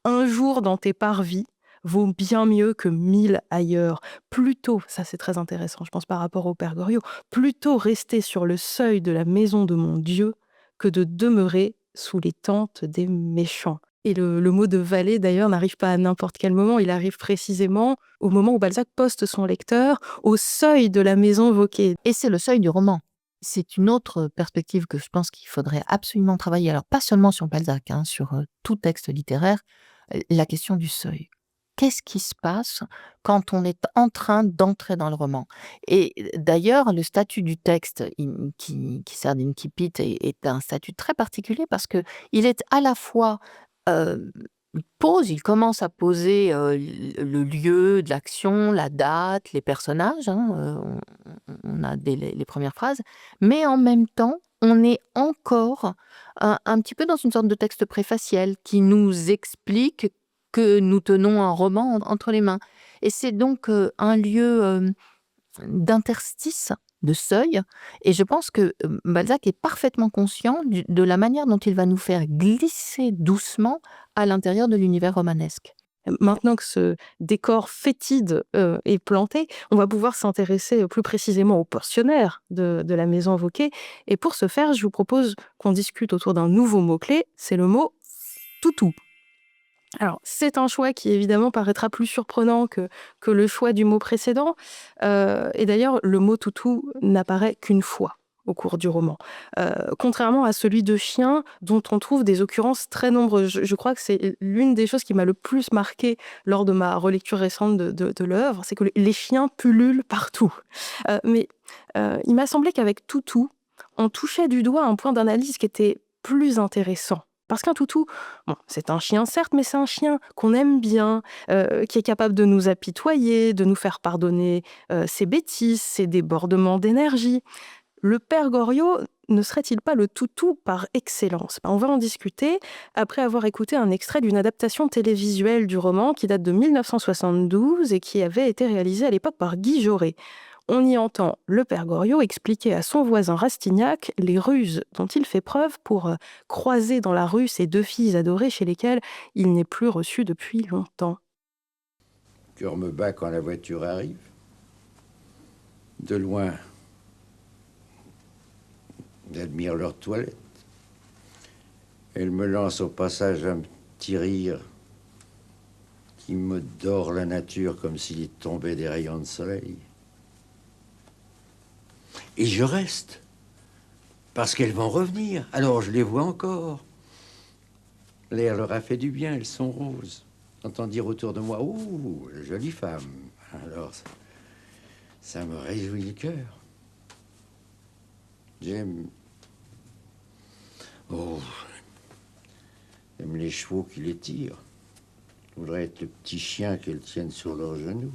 Un jour dans tes parvis vaut bien mieux que 1000 ailleurs. Plutôt, ça c'est très intéressant, je pense par rapport au Père Goriot, plutôt rester sur le seuil de la maison de mon Dieu que de demeurer sous les tentes des méchants. Et le mot de vallée, d'ailleurs, n'arrive pas à n'importe quel moment, il arrive précisément au moment où Balzac poste son lecteur au seuil de la maison Vauquer. Et c'est le seuil du roman. C'est une autre perspective que je pense qu'il faudrait absolument travailler. Alors pas seulement sur Balzac, hein, sur tout texte littéraire, la question du seuil. Qu'est-ce qui se passe quand on est en train d'entrer dans le roman? Et d'ailleurs, le statut du texte qui sert d'incipit est un statut très particulier parce que il est à la fois il commence à poser le lieu de l'action, la date, les personnages, hein, on a les premières phrases, mais en même temps, on est encore un petit peu dans une sorte de texte préfaciel qui nous explique que nous tenons un roman entre les mains. Et c'est donc un lieu d'interstice, de seuil, et je pense que Balzac est parfaitement conscient de la manière dont il va nous faire glisser doucement à l'intérieur de l'univers romanesque. Maintenant que ce décor fétide est planté, on va pouvoir s'intéresser plus précisément au portionnaire de la maison Vauquer. Et pour ce faire, je vous propose qu'on discute autour d'un nouveau mot-clé, c'est le mot toutou. Alors, c'est un choix qui évidemment paraîtra plus surprenant que le choix du mot précédent. Et d'ailleurs, le mot toutou n'apparaît qu'une fois au cours du roman. Contrairement à celui de chien, dont on trouve des occurrences très nombreuses. Je crois que c'est l'une des choses qui m'a le plus marquée lors de ma relecture récente de l'œuvre, c'est que les chiens pullulent partout. Mais il m'a semblé qu'avec toutou, on touchait du doigt un point d'analyse qui était plus intéressant. Parce qu'un toutou, bon, c'est un chien certes, mais c'est un chien qu'on aime bien, qui est capable de nous apitoyer, de nous faire pardonner ses bêtises, ses débordements d'énergie. Le Père Goriot ne serait-il pas le toutou par excellence? On va en discuter après avoir écouté un extrait d'une adaptation télévisuelle du roman qui date de 1972 et qui avait été réalisée à l'époque par Guy Jaurès. On y entend le Père Goriot expliquer à son voisin Rastignac les ruses dont il fait preuve pour croiser dans la rue ces 2 filles adorées chez lesquelles il n'est plus reçu depuis longtemps. Cœur me bat quand la voiture arrive. De loin, j'admire leur toilette. Elle me lance au passage un petit rire qui me dore la nature comme s'il tombait des rayons de soleil. Et je reste, parce qu'elles vont revenir, alors je les vois encore. L'air leur a fait du bien, elles sont roses. J'entends dire autour de moi, « Ouh, jolie femme !» Alors, ça me réjouit le cœur. J'aime... Oh, j'aime les chevaux qui les tirent. Je voudrais être le petit chien qu'elles tiennent sur leurs genoux.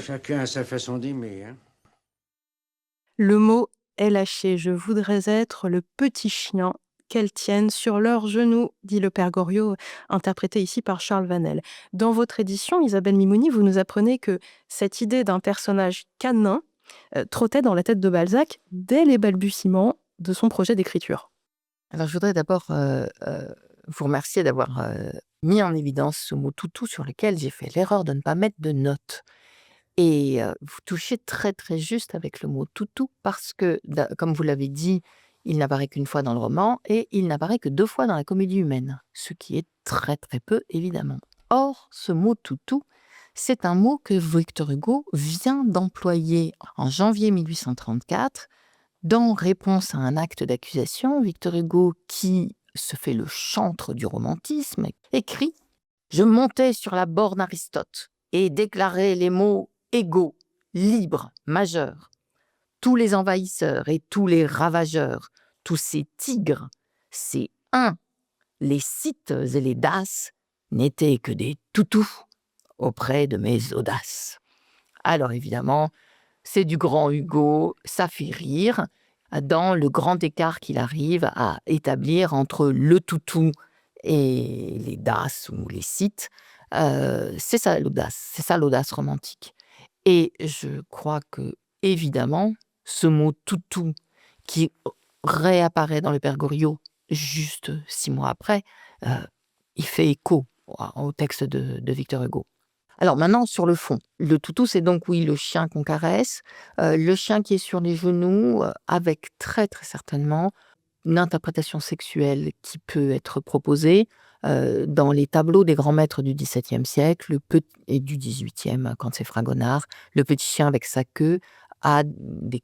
Chacun a sa façon d'aimer, hein. Le mot est lâché. Je voudrais être le petit chien qu'elles tiennent sur leurs genoux, dit le père Goriot, interprété ici par Charles Vanel. Dans votre édition, Isabelle Mimouni, vous nous apprenez que cette idée d'un personnage canin trottait dans la tête de Balzac dès les balbutiements de son projet d'écriture. Alors, je voudrais d'abord vous remercier d'avoir mis en évidence ce mot toutou sur lequel j'ai fait l'erreur de ne pas mettre de notes. Et vous touchez très très juste avec le mot toutou parce que, comme vous l'avez dit, il n'apparaît qu'une fois dans le roman et il n'apparaît que 2 fois dans la Comédie humaine, ce qui est très très peu évidemment. Or, ce mot toutou, c'est un mot que Victor Hugo vient d'employer en janvier 1834 dans réponse à un acte d'accusation. Victor Hugo, qui se fait le chantre du romantisme, écrit « Je montais sur la borne Aristote et déclarais les mots égaux, libres, majeurs. Tous les envahisseurs et tous les ravageurs, tous ces tigres, ces les Scythes et les Daces, n'étaient que des toutous auprès de mes audaces. » Alors évidemment, c'est du grand Hugo, ça fait rire, dans le grand écart qu'il arrive à établir entre le toutou et les Daces ou les Scythes. C'est ça l'audace romantique. Et je crois que, évidemment, ce mot toutou qui réapparaît dans le père Goriot juste 6 mois après, il fait écho au texte de Victor Hugo. Alors maintenant, sur le fond, le toutou, c'est donc, oui, le chien qu'on caresse, le chien qui est sur les genoux, avec très très certainement une interprétation sexuelle qui peut être proposée dans les tableaux des grands maîtres du XVIIe siècle et du XVIIIe, quand c'est Fragonard. Le petit chien avec sa queue a des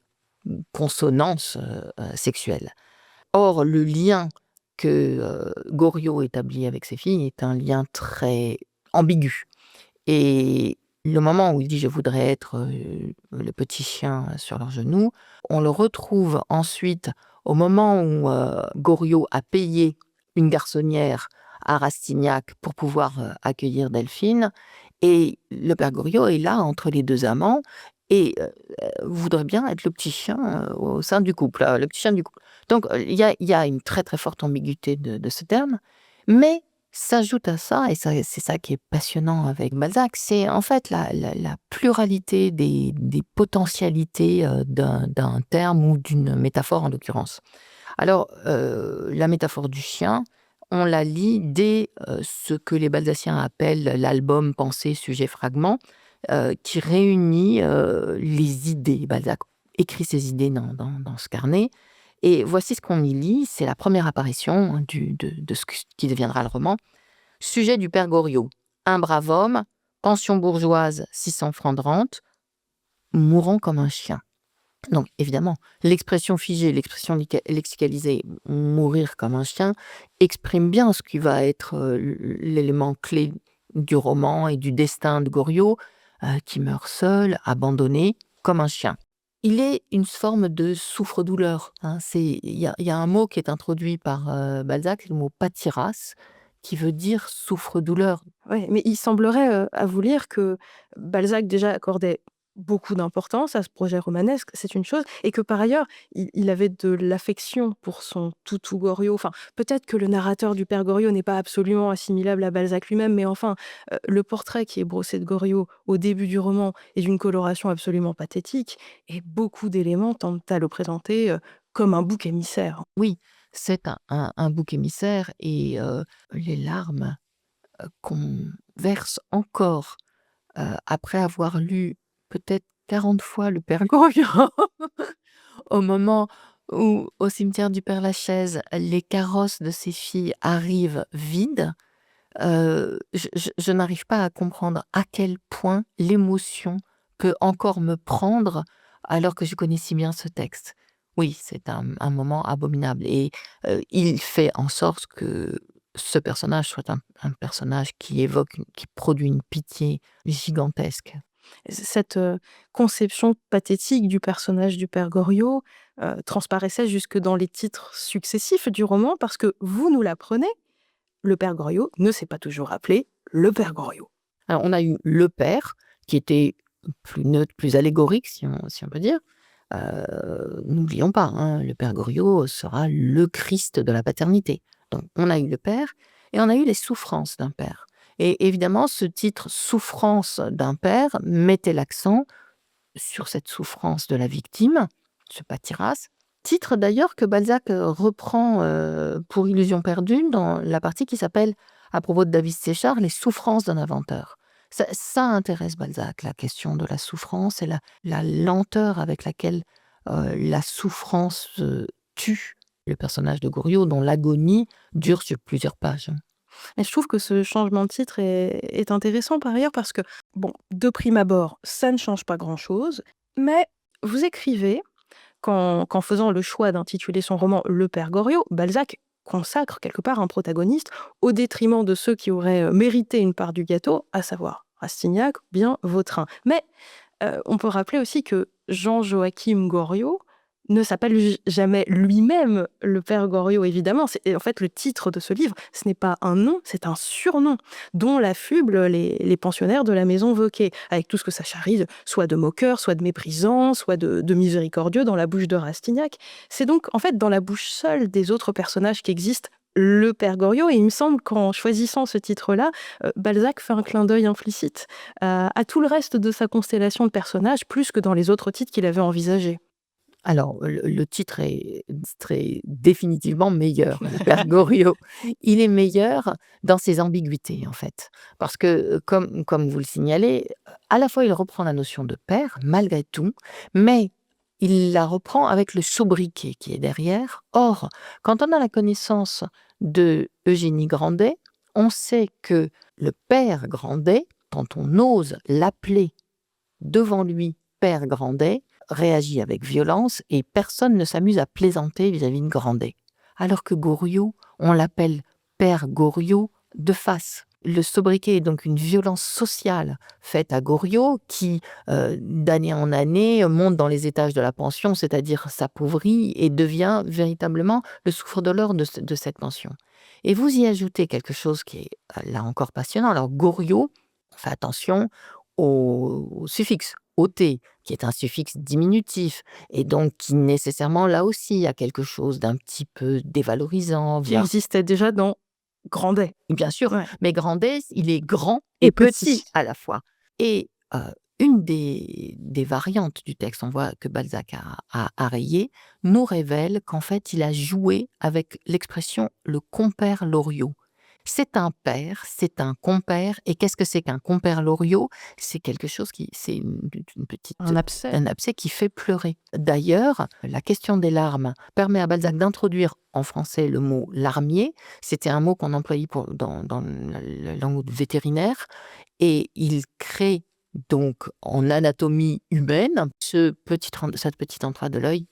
consonances sexuelles. Or, le lien que Goriot établit avec ses filles est un lien très ambigu. Et le moment où il dit « je voudrais être le petit chien sur leurs genoux », on le retrouve ensuite au moment où Goriot a payé une garçonnière à Rastignac pour pouvoir accueillir Delphine. Et le père Goriot est là entre les 2 amants et voudrait bien être le petit chien au sein du couple, le petit chien du couple. Donc il y a une très très forte ambiguïté de ce terme, mais s'ajoute à ça, et c'est ça qui est passionnant avec Balzac, c'est en fait la pluralité des potentialités d'un terme ou d'une métaphore en l'occurrence. Alors, la métaphore du chien, on la lit dès ce que les Balzaciens appellent l'album pensée, sujet, fragment, qui réunit les idées. Balzac écrit ses idées dans ce carnet. Et voici ce qu'on y lit, c'est la première apparition de ce qui deviendra le roman. Sujet du père Goriot, un brave homme, pension bourgeoise, 600 francs de rente, mourant comme un chien. Donc évidemment, l'expression figée, l'expression lexicalisée, mourir comme un chien, exprime bien ce qui va être l'élément clé du roman et du destin de Goriot, qui meurt seul, abandonné, comme un chien. Il est une forme de souffre-douleur. Il y a un mot qui est introduit par Balzac, le mot pâtiras, qui veut dire souffre-douleur. Ouais, mais il semblerait, à vous lire, que Balzac déjà accordait beaucoup d'importance à ce projet romanesque, c'est une chose, et que par ailleurs, il avait de l'affection pour son toutou Goriot. Enfin, peut-être que le narrateur du père Goriot n'est pas absolument assimilable à Balzac lui-même, mais enfin, le portrait qui est brossé de Goriot au début du roman est d'une coloration absolument pathétique, et beaucoup d'éléments tentent à le présenter comme un bouc émissaire. Oui, c'est un bouc émissaire, et les larmes qu'on verse encore après avoir lu peut-être 40 fois le père Goriot, au moment où, au cimetière du Père Lachaise, les carrosses de ses filles arrivent vides, je n'arrive pas à comprendre à quel point l'émotion peut encore me prendre alors que je connais si bien ce texte. Oui, c'est un moment abominable et il fait en sorte que ce personnage soit un personnage qui produit une pitié gigantesque. Cette conception pathétique du personnage du père Goriot transparaissait jusque dans les titres successifs du roman, parce que vous nous l'apprenez, le père Goriot ne s'est pas toujours appelé le père Goriot. Alors on a eu le père, qui était plus neutre, plus allégorique si on peut dire. N'oublions pas, hein, le père Goriot sera le Christ de la paternité. Donc on a eu le père et on a eu les souffrances d'un père. Et évidemment, ce titre «Souffrance d'un père» mettait l'accent sur cette souffrance de la victime, ce pâtiras. Titre d'ailleurs que Balzac reprend pour Illusion perdue dans la partie qui s'appelle, à propos de David Séchard, les souffrances d'un inventeur. Ça intéresse Balzac, la question de la souffrance et la lenteur avec laquelle la souffrance tue le personnage de Goriot, dont l'agonie dure sur plusieurs pages. Et je trouve que ce changement de titre est intéressant par ailleurs, parce que, bon, de prime abord, ça ne change pas grand-chose, mais vous écrivez qu'en faisant le choix d'intituler son roman Le Père Goriot, Balzac consacre quelque part un protagoniste au détriment de ceux qui auraient mérité une part du gâteau, à savoir Rastignac ou bien Vautrin. Mais on peut rappeler aussi que Jean-Joachim Goriot ne s'appelle jamais lui-même le père Goriot, évidemment. En fait, le titre de ce livre, ce n'est pas un nom, c'est un surnom dont l'affublent les pensionnaires de la maison Vauquer, avec tout ce que ça charrie, soit de moqueur, soit de méprisant, soit de miséricordieux dans la bouche de Rastignac. C'est donc, en fait, dans la bouche seule des autres personnages qui existent, le père Goriot, et il me semble qu'en choisissant ce titre-là, Balzac fait un clin d'œil implicite à tout le reste de sa constellation de personnages, plus que dans les autres titres qu'il avait envisagés. Alors, le titre est définitivement meilleur, le père Goriot. Il est meilleur dans ses ambiguïtés, en fait. Parce que, comme vous le signalez, à la fois il reprend la notion de père, malgré tout, mais il la reprend avec le sobriquet qui est derrière. Or, quand on a la connaissance de Eugénie Grandet, on sait que le père Grandet, quand on ose l'appeler devant lui père Grandet, réagit avec violence et personne ne s'amuse à plaisanter vis-à-vis de Grandet. Alors que Goriot, on l'appelle père Goriot de face. Le sobriquet est donc une violence sociale faite à Goriot qui, d'année en année, monte dans les étages de la pension, c'est-à-dire s'appauvrit et devient véritablement le souffre-douleur de cette pension. Et vous y ajoutez quelque chose qui est, là encore, passionnant. Alors Goriot, on fait attention au suffixe, ot, qui est un suffixe diminutif, et donc qui nécessairement, là aussi, a quelque chose d'un petit peu dévalorisant. Qui existait déjà dans Grandet. Bien sûr, Ouais. mais Grandet, il est grand Et et petit. petit à la fois. Et une des variantes du texte, on voit que Balzac a rayé, nous révèle qu'en fait, il a joué avec l'expression «le compère Loriot». C'est un père, c'est un compère, et qu'est-ce que c'est qu'un compère Loriot? C'est quelque chose c'est une petite Un abcès. un abcès qui fait pleurer. D'ailleurs, la question des larmes permet à Balzac d'introduire en français le mot larmier. C'était un mot qu'on employait dans la langue vétérinaire, et il crée donc en anatomie humaine cette petite entrade de l'œil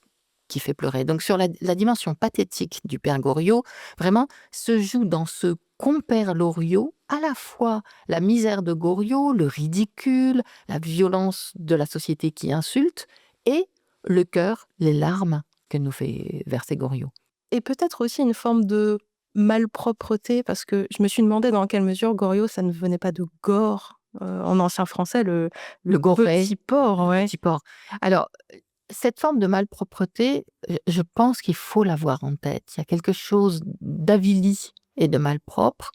qui fait pleurer. Donc sur la dimension pathétique du père Goriot, vraiment se joue dans ce compère Loriot à la fois la misère de Goriot, le ridicule, la violence de la société qui insulte, et le cœur, les larmes que nous fait verser Goriot. Et peut-être aussi une forme de malpropreté, parce que je me suis demandé dans quelle mesure Goriot, ça ne venait pas de gore, en ancien français, le goret, petit porc, ouais. petit porc. Alors, cette forme de malpropreté, je pense qu'il faut l'avoir en tête. Il y a quelque chose d'avili et de malpropre,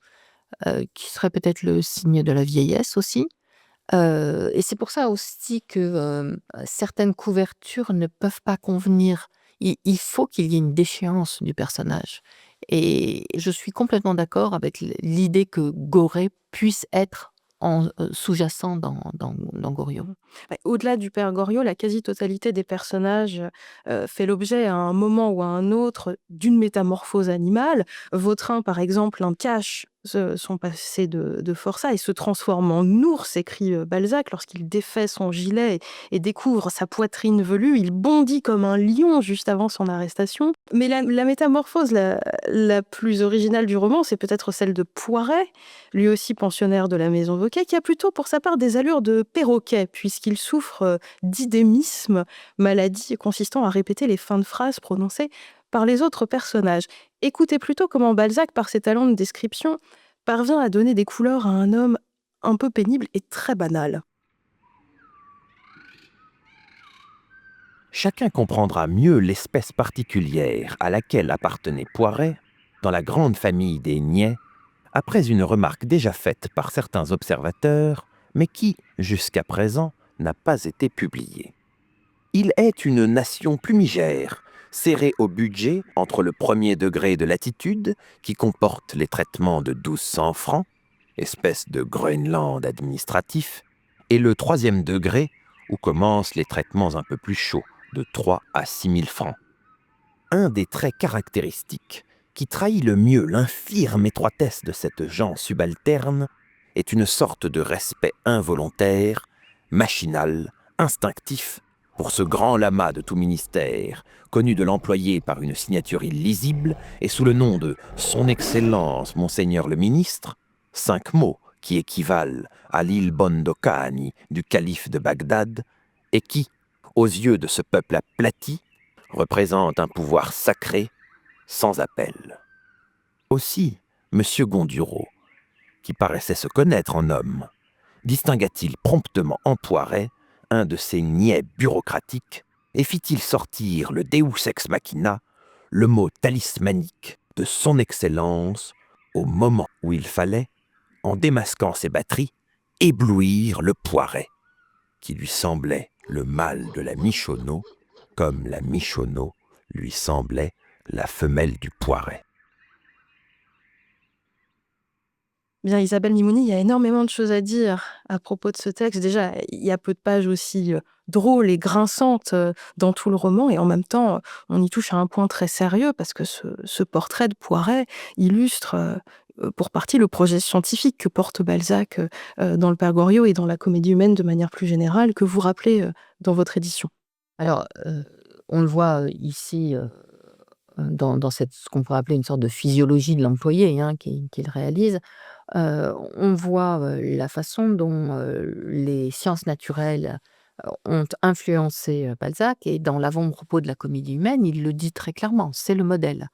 qui serait peut-être le signe de la vieillesse aussi. Et c'est pour ça aussi que certaines couvertures ne peuvent pas convenir. Il faut qu'il y ait une déchéance du personnage. Et je suis complètement d'accord avec l'idée que Goret puisse être sous-jacent dans Goriot. Ouais, au-delà du père Goriot, la quasi-totalité des personnages fait l'objet à un moment ou à un autre d'une métamorphose animale. Vautrin, par exemple, cache sont passés de forçat et se transforment en ours, écrit Balzac, lorsqu'il défait son gilet et découvre sa poitrine velue. Il bondit comme un lion juste avant son arrestation. Mais la métamorphose la plus originale du roman, c'est peut-être celle de Poiret, lui aussi pensionnaire de la maison Vauquet, qui a plutôt pour sa part des allures de perroquet, puisqu'il souffre d'idémisme, maladie consistant à répéter les fins de phrases prononcées par les autres personnages. Écoutez plutôt comment Balzac, par ses talents de description, parvient à donner des couleurs à un homme un peu pénible et très banal. Chacun comprendra mieux l'espèce particulière à laquelle appartenait Poiret dans la grande famille des Niais, après une remarque déjà faite par certains observateurs, mais qui, jusqu'à présent, n'a pas été publiée. Il est une nation plumigère, serrée au budget entre le premier degré de latitude, qui comporte les traitements de 1200 francs, espèce de Groenland administratif, et le troisième degré, où commencent les traitements un peu plus chauds, de 3 à 6 000 francs. Un des traits caractéristiques qui trahit le mieux l'infirme étroitesse de cette gent subalterne est une sorte de respect involontaire, machinal, instinctif, pour ce grand lama de tout ministère, connu de l'employé par une signature illisible et sous le nom de « Son Excellence Monseigneur le Ministre », 5 mots qui équivalent à l'île Bondokani du calife de Bagdad et qui, aux yeux de ce peuple aplati, représente un pouvoir sacré sans appel. Aussi, M. Gondureau, qui paraissait se connaître en homme, distingua-t-il promptement en Poiret un de ces niais bureaucratiques et fit-il sortir le Deus ex machina, le mot talismanique de son Excellence, au moment où il fallait, en démasquant ses batteries, éblouir le Poiret, qui lui semblait le mâle de la Michonneau, comme la Michonneau lui semblait la femelle du Poiret. Bien, Isabelle Mimouni, il y a énormément de choses à dire à propos de ce texte. Déjà, il y a peu de pages aussi drôles et grinçantes dans tout le roman, et en même temps, on y touche à un point très sérieux, parce que ce portrait de Poiret illustre pour partie le projet scientifique que porte Balzac dans le Père Goriot et dans la comédie humaine de manière plus générale, que vous rappelez dans votre édition. Alors, on le voit ici dans ce qu'on pourrait appeler une sorte de physiologie de l'employé qu'il réalise. On voit la façon dont les sciences naturelles ont influencé Balzac, et dans l'avant-propos de la comédie humaine, il le dit très clairement, c'est le modèle,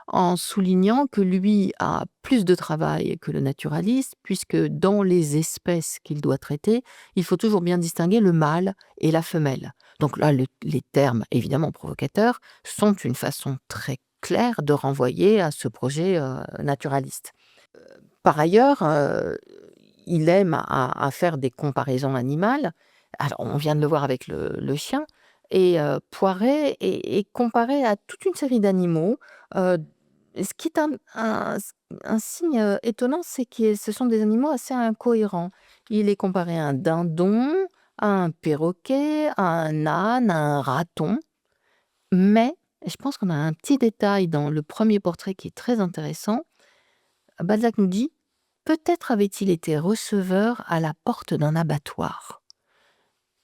en soulignant que lui a plus de travail que le naturaliste, puisque dans les espèces qu'il doit traiter, il faut toujours bien distinguer le mâle et la femelle. Donc là, les termes, évidemment provocateurs, sont une façon très claire de renvoyer à ce projet naturaliste. Par ailleurs, il aime à faire des comparaisons animales. Alors, on vient de le voir avec le chien, et Poiret est comparé à toute une série d'animaux. Ce qui est un signe étonnant, c'est que ce sont des animaux assez incohérents. Il est comparé à un dindon, à un perroquet, à un âne, à un raton. Mais je pense qu'on a un petit détail dans le premier portrait qui est très intéressant. Balzac nous dit: peut-être avait-il été receveur à la porte d'un abattoir.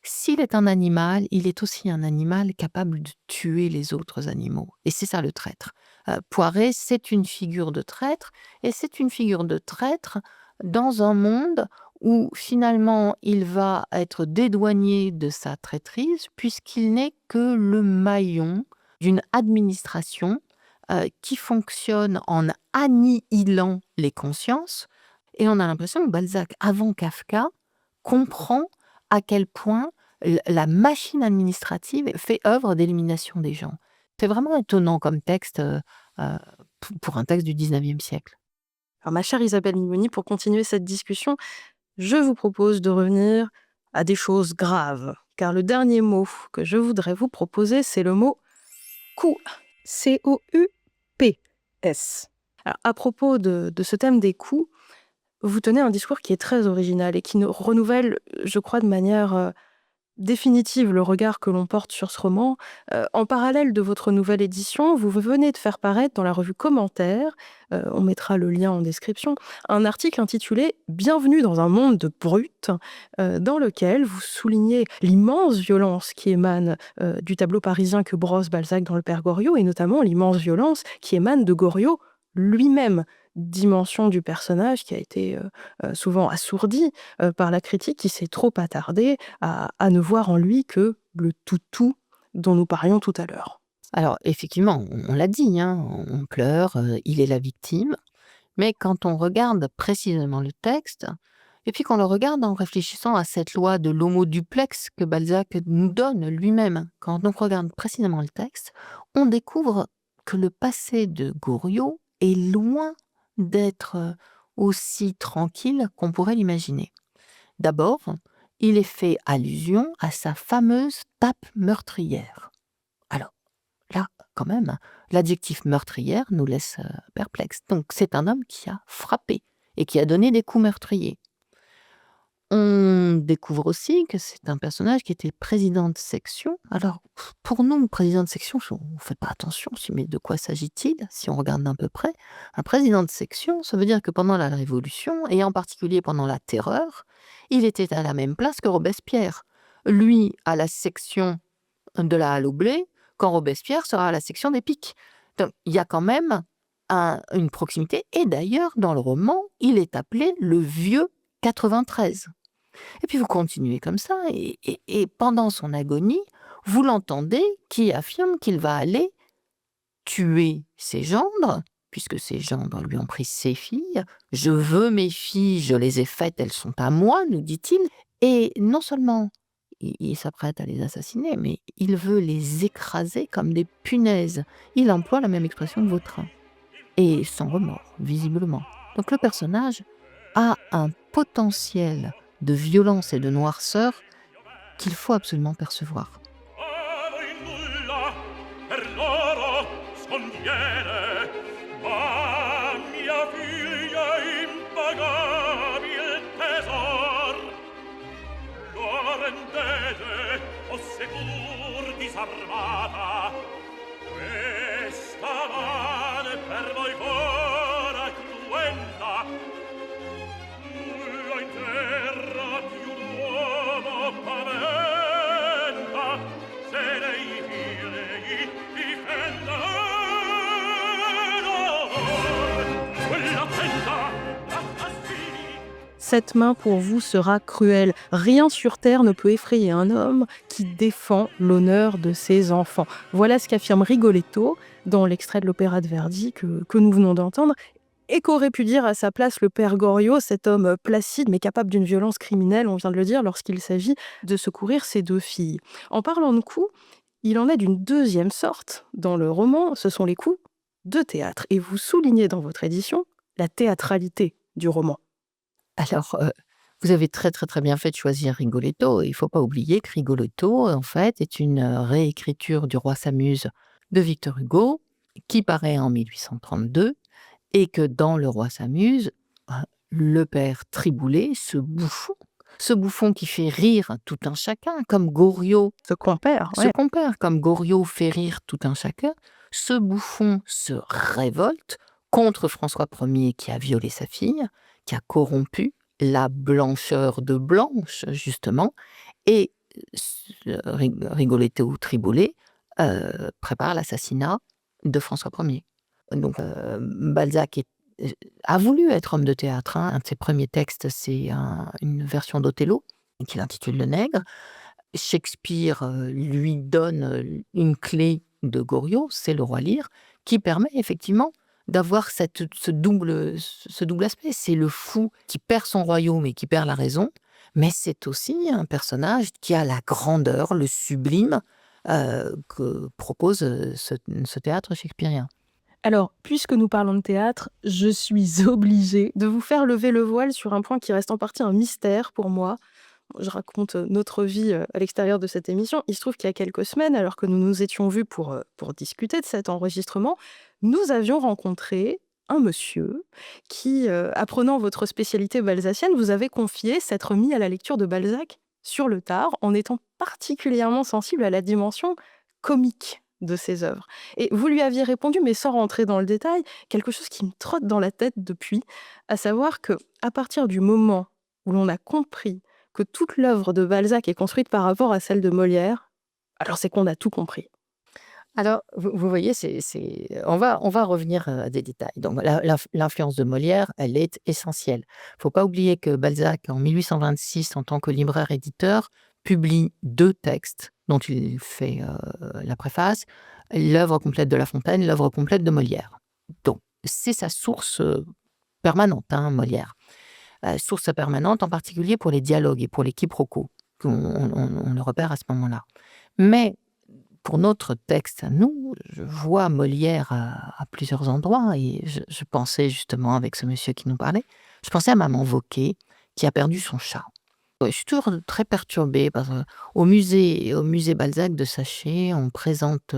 S'il est un animal, il est aussi un animal capable de tuer les autres animaux. Et c'est ça le traître. Poiret, c'est une figure de traître, et c'est une figure de traître dans un monde où finalement il va être dédouané de sa traîtrise, puisqu'il n'est que le maillon d'une administration qui fonctionne en annihilant les consciences. Et on a l'impression que Balzac, avant Kafka, comprend à quel point la machine administrative fait œuvre d'élimination des gens. C'est vraiment étonnant comme texte pour un texte du 19e siècle. Alors, ma chère Isabelle Mimouni, pour continuer cette discussion, je vous propose de revenir à des choses graves, car le dernier mot que je voudrais vous proposer, c'est le mot coup. C-O-U-P-S. Alors, à propos de ce thème des coups, vous tenez un discours qui est très original et qui nous renouvelle, je crois, de manière définitive le regard que l'on porte sur ce roman. En parallèle de votre nouvelle édition, vous venez de faire paraître dans la revue Commentaire, on mettra le lien en description, un article intitulé «Bienvenue dans un monde de brutes», dans lequel vous soulignez l'immense violence qui émane du tableau parisien que brosse Balzac dans Le Père Goriot, et notamment l'immense violence qui émane de Goriot lui-même. Dimension du personnage qui a été souvent assourdie par la critique, qui s'est trop attardée à ne voir en lui que le toutou dont nous parlions tout à l'heure. Alors, effectivement, on l'a dit, hein, on pleure, il est la victime. Mais quand on regarde précisément le texte, et puis qu'on le regarde en réfléchissant à cette loi de l'homo duplex que Balzac nous donne lui-même, quand on regarde précisément le texte, on découvre que le passé de Goriot est loin d'être aussi tranquille qu'on pourrait l'imaginer. D'abord, il est fait allusion à sa fameuse tape meurtrière. Alors, là, quand même, l'adjectif meurtrière nous laisse perplexes. Donc, c'est un homme qui a frappé et qui a donné des coups meurtriers. On découvre aussi que c'est un personnage qui était président de section. Alors, pour nous, président de section, on ne fait pas attention, mais de quoi s'agit-il si on regarde d'un peu près? Un président de section, ça veut dire que pendant la Révolution, et en particulier pendant la Terreur, il était à la même place que Robespierre. Lui, à la section de la halle au blé, quand Robespierre sera à la section des piques. Donc, il y a quand même une proximité. Et d'ailleurs, dans le roman, il est appelé le vieux 93. Et puis vous continuez comme ça, et pendant son agonie, vous l'entendez qui affirme qu'il va aller tuer ses gendres, puisque ses gendres lui ont pris ses filles. « Je veux mes filles, je les ai faites, elles sont à moi », nous dit-il. Et non seulement il s'apprête à les assassiner, mais il veut les écraser comme des punaises. Il emploie la même expression que Vautrin. Et sans remords, visiblement. Donc le personnage a un potentiel de violence et de noirceur qu'il faut absolument percevoir. Cette main pour vous sera cruelle. Rien sur terre ne peut effrayer un homme qui défend l'honneur de ses enfants. Voilà ce qu'affirme Rigoletto dans l'extrait de l'opéra de Verdi que nous venons d'entendre, et qu'aurait pu dire à sa place le père Goriot, cet homme placide mais capable d'une violence criminelle, on vient de le dire, lorsqu'il s'agit de secourir ses deux filles. En parlant de coups, il en est d'une deuxième sorte dans le roman, ce sont les coups de théâtre. Et vous soulignez dans votre édition la théâtralité du roman. Alors, vous avez très très très bien fait de choisir Rigoletto. Il ne faut pas oublier que Rigoletto, en fait, est une réécriture du Roi s'amuse de Victor Hugo, qui paraît en 1832, et que dans Le Roi s'amuse, le père Triboulet, ce bouffon qui fait rire tout un chacun, comme Goriot, Ce compère, ouais. comme Goriot fait rire tout un chacun, ce bouffon se révolte contre François Ier qui a violé sa fille, qui a corrompu la blancheur de Blanche, justement, et Rigoletto ou Triboulet prépare l'assassinat de François Ier. Donc, Balzac a voulu être homme de théâtre. Hein. Un de ses premiers textes, c'est une version d'Othello, qu'il intitule Le Nègre. Shakespeare lui donne une clé de Goriot, c'est le Roi Lear, qui permet effectivement d'avoir ce double aspect. C'est le fou qui perd son royaume et qui perd la raison, mais c'est aussi un personnage qui a la grandeur, le sublime que propose ce théâtre shakespearien. Alors, puisque nous parlons de théâtre, je suis obligée de vous faire lever le voile sur un point qui reste en partie un mystère pour moi. Je raconte notre vie à l'extérieur de cette émission. Il se trouve qu'il y a quelques semaines, alors que nous nous étions vus pour discuter de cet enregistrement, nous avions rencontré un monsieur qui, apprenant votre spécialité balzacienne, vous avait confié s'être mis à la lecture de Balzac sur le tard en étant particulièrement sensible à la dimension comique de ses œuvres. Et vous lui aviez répondu, mais sans rentrer dans le détail, quelque chose qui me trotte dans la tête depuis, à savoir que à partir du moment où l'on a compris que toute l'œuvre de Balzac est construite par rapport à celle de Molière, alors c'est qu'on a tout compris. Alors, vous voyez, on va revenir à des détails. Donc, l'influence de Molière, elle est essentielle. Il ne faut pas oublier que Balzac, en 1826, en tant que libraire-éditeur, publie 2 textes dont il fait la préface, l'œuvre complète de La Fontaine, l'œuvre complète de Molière. Donc, c'est sa source permanente, hein, Molière. Source permanente, en particulier pour les dialogues et pour les quiproquos, on le repère à ce moment-là. Mais pour notre texte à nous, je vois Molière à plusieurs endroits et je pensais justement avec ce monsieur qui nous parlait, je pensais à Maman Vauquet qui a perdu son chat. Ouais, je suis toujours très perturbée parce qu'au musée Balzac de Saché, on présente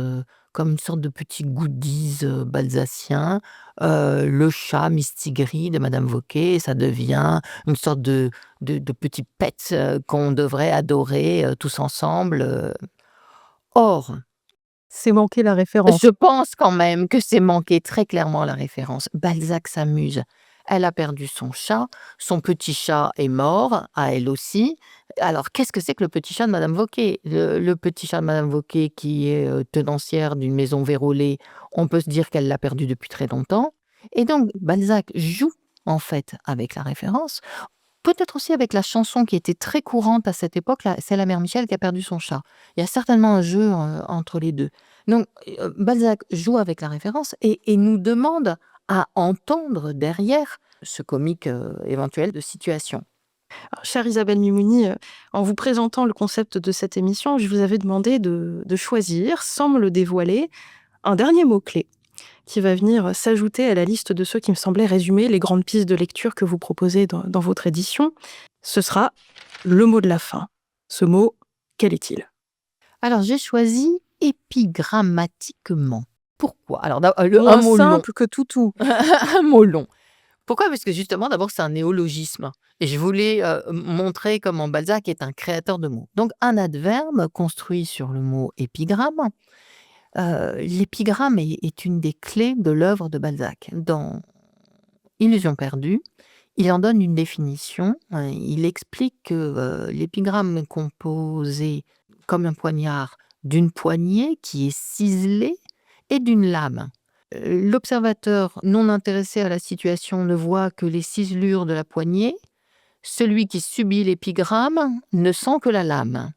comme une sorte de petit goodies balzacien le chat Mistigris de Madame Vauquet et ça devient une sorte de petit pet qu'on devrait adorer tous ensemble. Or, C'est manquer la référence. je pense quand même que c'est manquer très clairement la référence. Balzac s'amuse. Elle a perdu son petit chat est mort, à elle aussi. Alors, qu'est-ce que c'est que le petit chat de Madame Vauquet? Le petit chat de Madame Vauquet qui est tenancière d'une maison vérolée, on peut se dire qu'elle l'a perdu depuis très longtemps. Et donc, Balzac joue en fait avec la référence, peut-être aussi avec la chanson qui était très courante à cette époque, c'est la mère Michel qui a perdu son chat. Il y a certainement un jeu entre les deux. Donc, Balzac joue avec la référence et nous demande à entendre derrière ce comique éventuel de situation. Alors, chère Isabelle Mimouni, en vous présentant le concept de cette émission, je vous avais demandé de choisir, sans me le dévoiler, un dernier mot-clé qui va venir s'ajouter à la liste de ceux qui me semblaient résumer les grandes pistes de lecture que vous proposez dans votre édition. Ce sera le mot de la fin. Ce mot, quel est-il? Alors, j'ai choisi épigrammatiquement. Pourquoi? Alors, un Moins mot long. simple que toutou. Un mot long. Pourquoi? Parce que justement, d'abord, c'est un néologisme. Et je voulais montrer comment Balzac est un créateur de mots. Donc, un adverbe construit sur le mot épigramme. L'épigramme est une des clés de l'œuvre de Balzac. Dans Illusion perdue, il en donne une définition. Il explique que l'épigramme est composé comme un poignard d'une poignée qui est ciselée et d'une lame. L'observateur non intéressé à la situation ne voit que les ciselures de la poignée. Celui qui subit l'épigramme ne sent que la lame.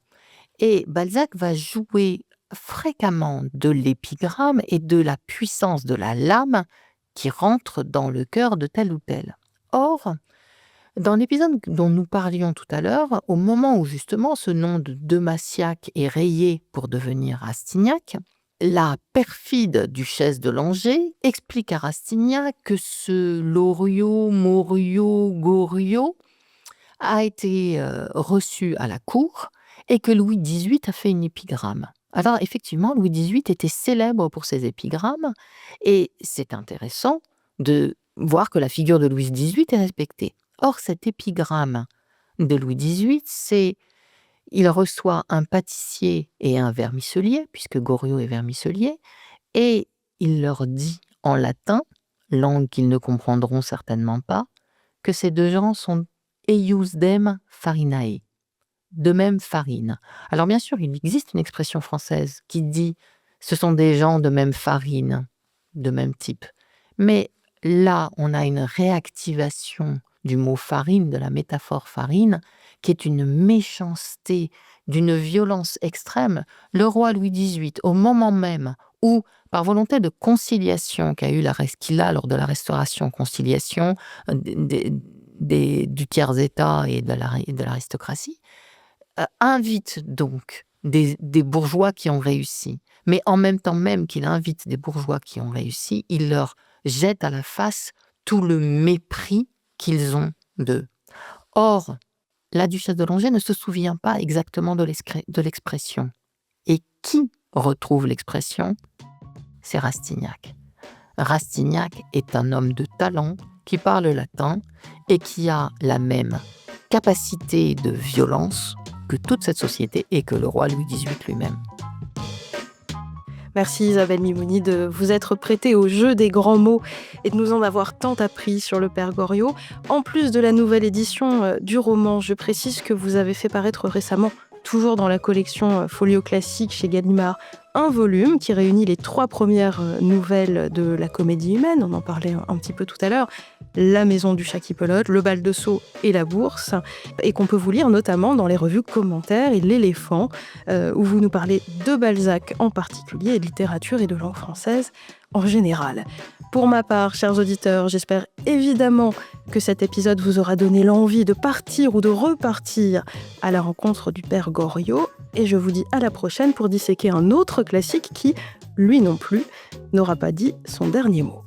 Et Balzac va jouer fréquemment de l'épigramme et de la puissance de la lame qui rentre dans le cœur de tel ou tel. Or, dans l'épisode dont nous parlions tout à l'heure, au moment où justement ce nom de Massiac est rayé pour devenir Rastignac, la perfide duchesse de Langeais explique à Rastignac que ce Loriot, Moriot, Goriot a été reçu à la cour et que Louis XVIII a fait une épigramme. Alors effectivement, Louis XVIII était célèbre pour ses épigrammes et c'est intéressant de voir que la figure de Louis XVIII est respectée. Or, cet épigramme de Louis XVIII, c'est il reçoit un pâtissier et un vermicelier, puisque Goriot est vermicelier, et il leur dit en latin, langue qu'ils ne comprendront certainement pas, que ces deux gens sont eiusdem farinae, de même farine. Alors bien sûr, il existe une expression française qui dit ce sont des gens de même farine, de même type. Mais là, on a une réactivation du mot farine, de la métaphore farine, qui est une méchanceté, d'une violence extrême. Le roi Louis XVIII, au moment même où, par volonté de conciliation qu'il a lors de la Restauration, conciliation du tiers-état et de l'aristocratie, invite donc des bourgeois qui ont réussi. Mais en même temps même qu'il invite des bourgeois qui ont réussi, il leur jette à la face tout le mépris qu'ils ont d'eux. Or, la duchesse de Langeais ne se souvient pas exactement de l'expression. Et qui retrouve l'expression? C'est Rastignac. Rastignac est un homme de talent qui parle latin et qui a la même capacité de violence que toute cette société et que le roi Louis XVIII lui-même. Merci Isabelle Mimouni de vous être prêtée au jeu des grands mots et de nous en avoir tant appris sur le père Goriot. En plus de la nouvelle édition du roman, je précise que vous avez fait paraître récemment, toujours dans la collection Folio Classique chez Gallimard, un volume qui réunit les 3 premières nouvelles de la comédie humaine, on en parlait un petit peu tout à l'heure, La maison du chat qui pelote, Le bal de Sceaux et La bourse, et qu'on peut vous lire notamment dans les revues Commentaires et L'Éléphant, où vous nous parlez de Balzac en particulier, et de littérature et de langue française en général. Pour ma part, chers auditeurs, j'espère évidemment que cet épisode vous aura donné l'envie de partir ou de repartir à la rencontre du père Goriot, et je vous dis à la prochaine pour disséquer un autre classique qui, lui non plus, n'aura pas dit son dernier mot.